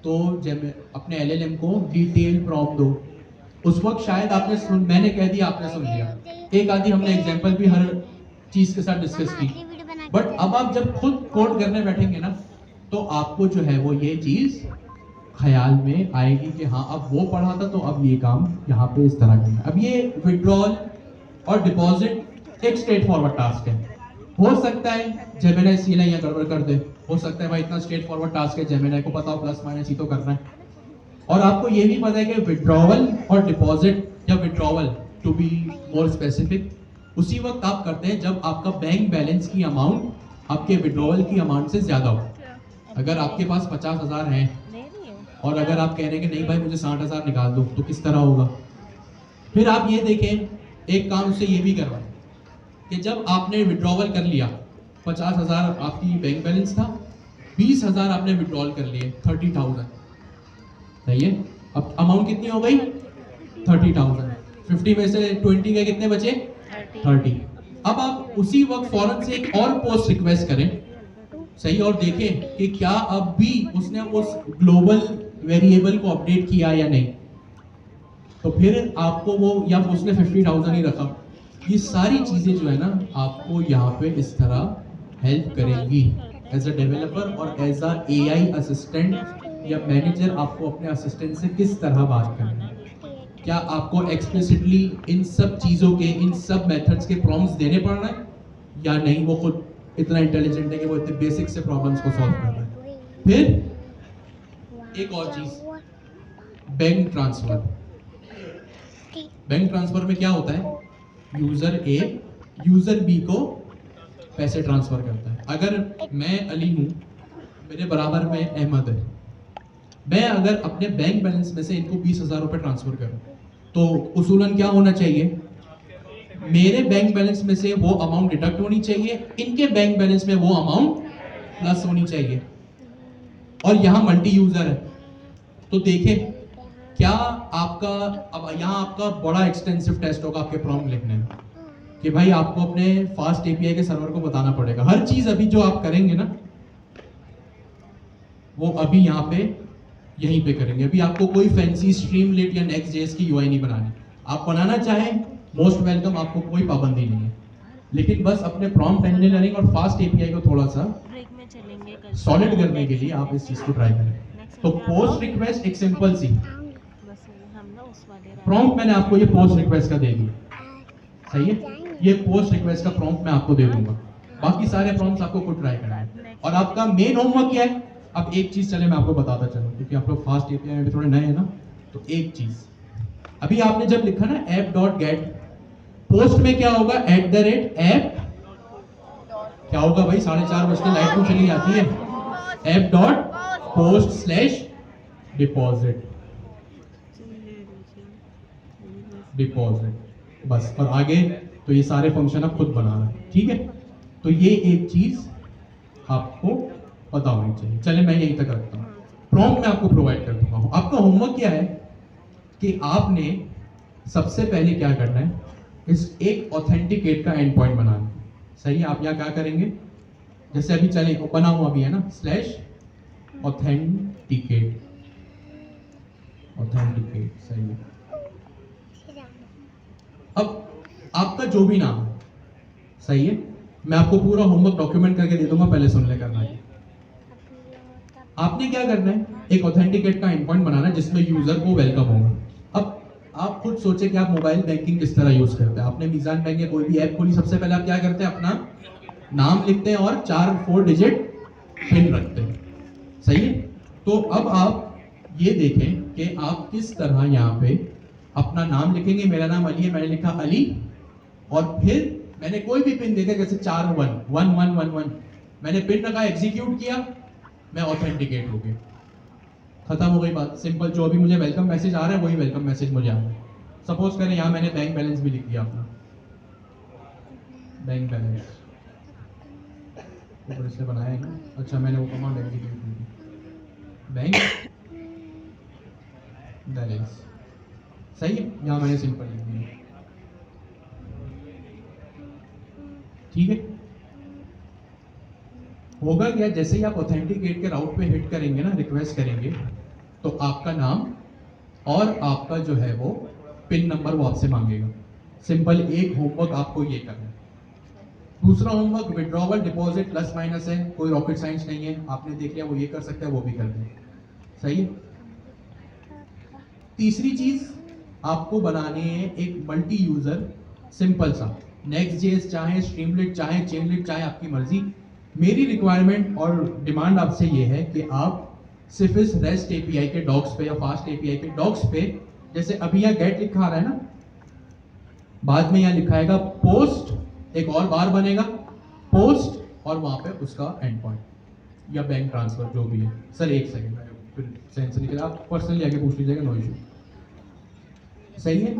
तो जब अपने LLM को डिटेल प्रॉम्प्ट दो। उस वक्त शायद आपने मैंने कह दिया, आपने सुन लिया, एक आधी हमने एग्जांपल भी हर चीज के साथ डिस्कस की, बट अब आप जब खुद कोड करने बैठेंगे ना, तो आपको जो है वो ये चीज ख्याल में आएगी कि हाँ अब वो पढ़ा था तो अब ये काम यहाँ पे इस तरह करना है। अब ये विड्रॉल और डिपॉजिट एक स्ट्रेट फॉरवर्ड टास्क है। हो सकता है जेमिनी CLA यहाँ गड़बड़ कर दे, हो सकता है भाई इतना स्ट्रेट फॉरवर्ड टास्क है, जेमिनी को पता हो प्लस माइनस ही तो करना है। और आपको ये भी पता है कि विड्रॉवल और डिपॉजिट, या withdrawal to be more specific, उसी वक्त आप करते हैं जब आपका बैंक बैलेंस की अमाउंट आपके विड्रॉवल की अमाउंट से ज्यादा हो। अगर आपके पास 50,000 हैं और अगर आप कह रहे हैं कि नहीं भाई मुझे 60,000 निकाल दो, तो किस तरह होगा, फिर आप ये देखें एक काम से ये भी करवाएं कि जब आपने विड्रॉवल कर लिया 50,000 आपकी बैंक बैलेंस था, 20,000 आपने विड्रॉल कर लिए 30,000, सही है। अब अमाउंट कितनी हो गई 30,000, 50 में से 20 के कितने बचे 30। अब आप उसी वक्त फौरन से एक और पोस्ट रिक्वेस्ट करें, सही, और देखें कि क्या अब भी उसने उस ग्लोबल वेरिएबल को अपडेट किया या नहीं। तो फिर आपको वो, या उसने 50,000 ही रखा, ये सारी चीजें जो है ना आपको यहाँ पे इस तरह हेल्प करेंगी एज अ डेवलपर और एज अ एआई असिस्टेंट या मैनेजर। आपको अपने असिस्टेंट से किस तरह बात करना है, क्या आपको एक्सप्लिसिटली इन सब चीजों के, इन सब मेथड्स के प्रॉम्प्ट्स देने पड़ रहे हैं या नहीं, वो खुद इतना इंटेलिजेंट है कि वो इतने बेसिक से प्रॉब्लम्स को सॉल्व कर रहा है। फिर एक और चीज, बैंक ट्रांसफर। बैंक ट्रांसफर में क्या होता है, यूजर ए यूजर बी को पैसे ट्रांसफर करता है। अगर मैं अली हूं, मेरे बराबर में अहमद है, मैं अगर अपने बैंक बैलेंस में से इनको 20,000 रुपए ट्रांसफर करूं तो उसूलन क्या होना चाहिए, मेरे बैंक बैलेंस में से वो अमाउंट डिडक्ट होनी चाहिए, इनके बैंक बैलेंस में वो अमाउंट प्लस होनी चाहिए। और यहां मल्टी यूजर है, तो देखें क्या आपका, अब यहाँ आपका बड़ा एक्सटेंसिव टेस्ट होगा आपके प्रॉम्प्ट लिखने में कि भाई आपको अपने फास्ट एपीआई के सर्वर को बताना पड़ेगा हर चीज। अभी जो आप करेंगे ना वो अभी यहाँ पे यहीं पे करेंगे। अभी आपको कोई फैंसी स्ट्रीमलेट या नेक्स्ट.जेएस की यूआई नहीं बनानी, आप बनाना चाहें मोस्ट वेलकम, आपको कोई पाबंदी नहीं है, लेकिन बस अपने प्रॉम्प्ट इंजीनियरिंग और फास्ट एपीआई को थोड़ा सा ब्रेक में चलेंगे सॉलिड करने के लिए आप इस चीज को ट्राई करें। तो पोस्ट रिक्वेस्ट एक सिंपल सी बस हम ना उस वाले प्रॉम्प्ट मैंने आपको ये पोस्ट रिक्वेस्ट का दे दिया, सही है। ये पोस्ट रिक्वेस्ट का प्रॉम्प्ट मैं आपको दे दूंगा, बाकी सारे प्रॉम्प्ट्स आपको खुद ट्राई करना है। और आपका मेन होमवर्क क्या है, अब एक चीज चले मैं आपको बताता चलूं क्योंकि आप लोग फास्ट एपीआई में भी थोड़े नए हैं ना, तो एक चीज अभी आपने जब लिखा ना app.get, पोस्ट में क्या होगा @app, क्या होगा भाई 4:30 बजते लाइट क्यों चली जाती है, app.post/deposit बस, और आगे तो ये सारे फंक्शन आप खुद बना रहे हैं, ठीक है। तो ये एक चीज आपको पता होनी चाहिए। चले मैं यहीं तक रखता हूँ, प्रॉम्प्ट मैं आपको प्रोवाइड कर दूंगा। आपका होमवर्क क्या है कि आपने सबसे पहले क्या करना है, इस एक ऑथेंटिकेट का एंड पॉइंट बनाना है, सही है। आप यहाँ क्या करेंगे, जैसे अभी चले बना हुआ अभी है ना /ऑथेंटिकेट, सही है। अब आपका जो भी नाम है, सही है, मैं आपको पूरा होमवर्क डॉक्यूमेंट करके दे दूंगा, पहले सुन ले करना है। आपने क्या करना है, एक ऑथेंटिकेट का एंड पॉइंट बनाना है जिसमें यूजर को वेलकम होगा। अब आप खुद सोचे कि आप मोबाइल बैंकिंग किस तरह यूज करते हैं। आपने मीजान बैंक या कोई भी ऐप खोली, सबसे पहले आप क्या करते हैं, अपना नाम लिखते हैं और 4 डिजिट पिन रखते हैं, सही है। तो अब आप ये देखें कि आप किस तरह यहाँ पे अपना नाम लिखेंगे। मेरा नाम अली है, मैंने लिखा अली, और फिर मैंने कोई भी पिन देखा, जैसे 41111, मैंने पिन रखा, एग्जीक्यूट किया, मैं ऑथेंटिकेट हो गया, खत्म हो गई बात, सिंपल। जो अभी मुझे वेलकम मैसेज आ रहा है वही वेलकम मैसेज मुझे आ रहा है। सपोज करें यहाँ मैंने बैंक बैलेंस भी लिख दिया अपना, बैंक बैलेंस ऊपर इसलिए बनाया है ना, अच्छा मैंने वो कमांड एग्जीक्यूट की, बैंक बैलेंस, सही है। यहाँ मैंने सिंपल लिख दिया, ठीक है। होगा क्या, जैसे ही आप ऑथेंटिकेट के राउट पे हिट करेंगे ना, रिक्वेस्ट करेंगे, तो आपका नाम और आपका जो है वो पिन नंबर वो आपसे मांगेगा। सिंपल एक होमवर्क आपको ये करना है। दूसरा homework withdrawal deposit plus minus है, कोई रॉकेट साइंस नहीं है, आपने देख लिया, वो ये कर सकता है, वो भी कर दें, सही है। तीसरी चीज आपको बनानी है एक मल्टी यूजर सिंपल सा नेक्स्ट.जेएस, चाहे स्ट्रीमलेट, चाहे चेनलेट, चाहे आपकी मर्जी। मेरी रिक्वायरमेंट और डिमांड आपसे ये है कि आप सिर्फ इस रेस्ट एपीआई के डॉक्स पे या फास्ट एपीआई के डॉक्स पे, जैसे अभी यहाँ गेट लिखा आ रहा है ना, बाद में यहाँ लिखाएगा पोस्ट, एक और बार बनेगा पोस्ट, और वहां पे उसका एंड पॉइंट या बैंक ट्रांसफर जो भी है। सर एक सेकंड, फिर सेंस निकला, आप पर्सनली आके पूछ लीजिएगा, नो इशू, सही है।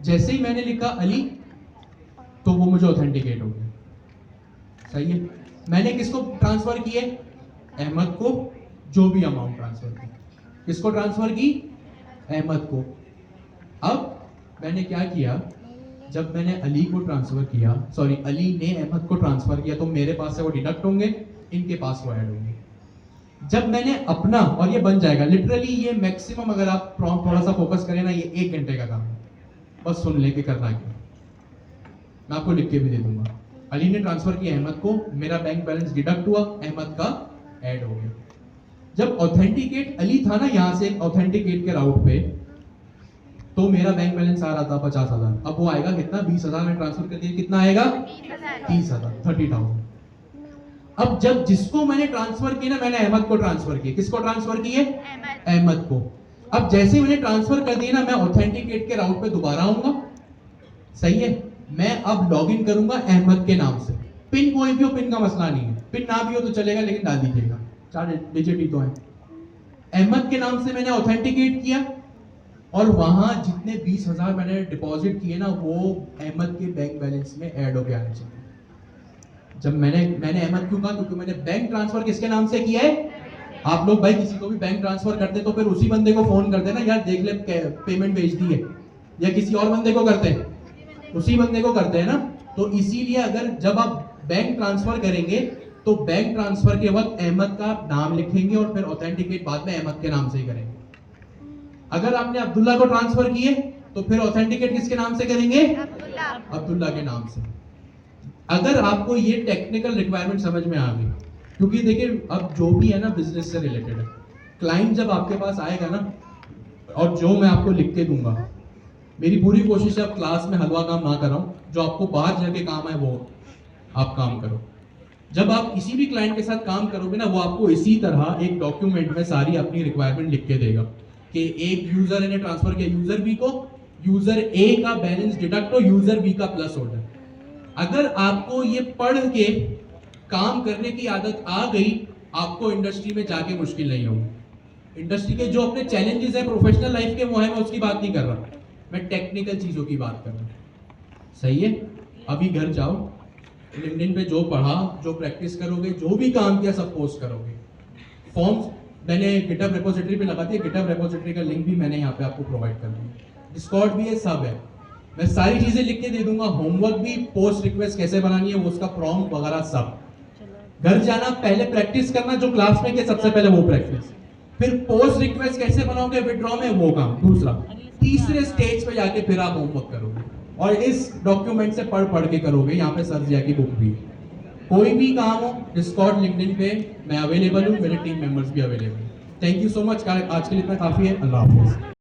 जैसे ही मैंने लिखा अली तो वो मुझे ऑथेंटिकेट हो गया। सही है। मैंने किसको ट्रांसफर किए? अहमद को जो भी अमाउंट ट्रांसफर की। किसको ट्रांसफर की? अहमद को। अब मैंने क्या किया, जब मैंने अली को ट्रांसफर किया, सॉरी अली ने अहमद को ट्रांसफर किया, तो मेरे पास से वो डिडक्ट होंगे, इनके पास वो ऐड होंगे। जब मैंने अपना, और ये बन जाएगा लिटरली, ये मैक्सिमम अगर आप प्रॉम्प्ट थोड़ा सा फोकस करें ना, ये 1 घंटे का काम है, बस सुन लेके करना है। मैं आपको लिख के भी दे दूंगा। अली ने ट्रांसफर किया अहमद को, मेरा बैंक बैलेंस डिडक्ट हुआ, अहमद का ऐड हो गया। जब ऑथेंटिकेट अली था ना, यहां से ऑथेंटिकेट के राउट पे, तो मेरा बैंक बैलेंस आ रहा था 50,000। अब वो आएगा कितना? 20,000 में ट्रांसफर कर दिया, कितना आएगा? 30,000, 30,000। अब जब जिसको मैंने ट्रांसफर किया ना, मैंने अहमद को ट्रांसफर किया। किसको ट्रांसफर किए? अहमद को। अब जैसे मैंने ट्रांसफर कर दिया ना, मैं ऑथेंटिकेट के राउट पे दोबारा आऊंगा। सही है। मैं अब लॉगिन करूंगा अहमद के नाम से। पिन कोई भी हो, पिन का मसला नहीं है, पिन ना भी हो तो चलेगा, लेकिन डाल दीजिएगा, 4 डिजिट ही तो है। अहमद के नाम से मैंने ऑथेंटिकेट किया, और वहां जितने 20,000 मैंने डिपॉजिट किए ना, वो अहमद के बैंक बैलेंस में ऐड होके आने चाहिए। जब मैंने अहमद क्यों कहा? क्योंकि मैंने बैंक ट्रांसफर किसके नाम से किया है? आप लोग भाई किसी को भी बैंक ट्रांसफर करते तो फिर उसी बंदे को फोन करते ना, यार देख ले पेमेंट भेज दी है, या किसी और बंदे को करते हैं? उसी बंदे को करते हैं ना। तो इसीलिए अगर जब आप बैंक ट्रांसफर करेंगे, तो बैंक ट्रांसफर के वक्त अहमद का नाम लिखेंगे, और फिर ऑथेंटिकेट बाद में अहमद के नाम से ही करेंगे। अगर आपने अब्दुल्ला को ट्रांसफर किए, तो फिर ऑथेंटिकेट किसके नाम से करेंगे? अब्दुल्ला के नाम से। अगर आपको ये टेक्निकल रिक्वायरमेंट समझ में आ गई, क्योंकि देखिए अब जो भी है ना बिजनेस से रिलेटेड है, क्लाइंट जब आपके पास आएगा ना, और जो मैं आपको लिख के दूंगा, मेरी पूरी कोशिश है अब क्लास में हलवा काम ना कराऊं, जो आपको बाहर जाके काम है वो आप काम करो। जब आप किसी भी क्लाइंट के साथ काम करोगे ना, वो आपको इसी तरह एक डॉक्यूमेंट में सारी अपनी रिक्वायरमेंट लिख के देगा कि एक यूजर ने ट्रांसफर किया यूजर बी को, यूजर ए का बैलेंस डिडक्ट हो, यूजर बी का प्लस हो जाए। अगर आपको ये पढ़ के काम करने की आदत आ गई, आपको इंडस्ट्री में जाके मुश्किल नहीं होगी। इंडस्ट्री के जो अपने चैलेंजेस हैं प्रोफेशनल लाइफ के, वो है, मैं उसकी बात नहीं कर रहा, मैं टेक्निकल चीजों की बात कर रहा हूं। सही है। अभी घर जाओ, लिंक्डइन पे जो पढ़ा, जो प्रैक्टिस करोगे, जो भी काम किया, सब पोस्ट करोगे। फॉर्म्स मैंने गिटहब रेपोजिटरी पे लगा दिया, गिटहब रेपोजिटरी का लिंक भी मैंने यहाँ पे आपको प्रोवाइड कर दिया, डिस्कॉर्ड भी है, सब है। मैं सारी चीजें लिख के दे दूंगा, होमवर्क भी, पोस्ट रिक्वेस्ट कैसे बनानी है वो, उसका प्रॉम्प्ट वगैरह सब। घर जाना, पहले प्रैक्टिस करना, जो क्लास में किया सबसे पहले वो प्रैक्टिस, फिर पोस्ट रिक्वेस्ट कैसे बनाओगे विड्रॉ में, वो काम दूसरा, तीसरे स्टेज पे जाके फिर आप होमवर्क करोगे, और इस डॉक्यूमेंट से पढ़ के करोगे। यहाँ पे सर जिया की बुक भी। कोई भी काम हो, डिस्कॉर्ड लिंक्डइन पे मैं अवेलेबल हूँ, मेरे टीम मेंबर्स भी available. Thank you so much. आज के लिए इतना काफी है। अल्लाह हाफिज।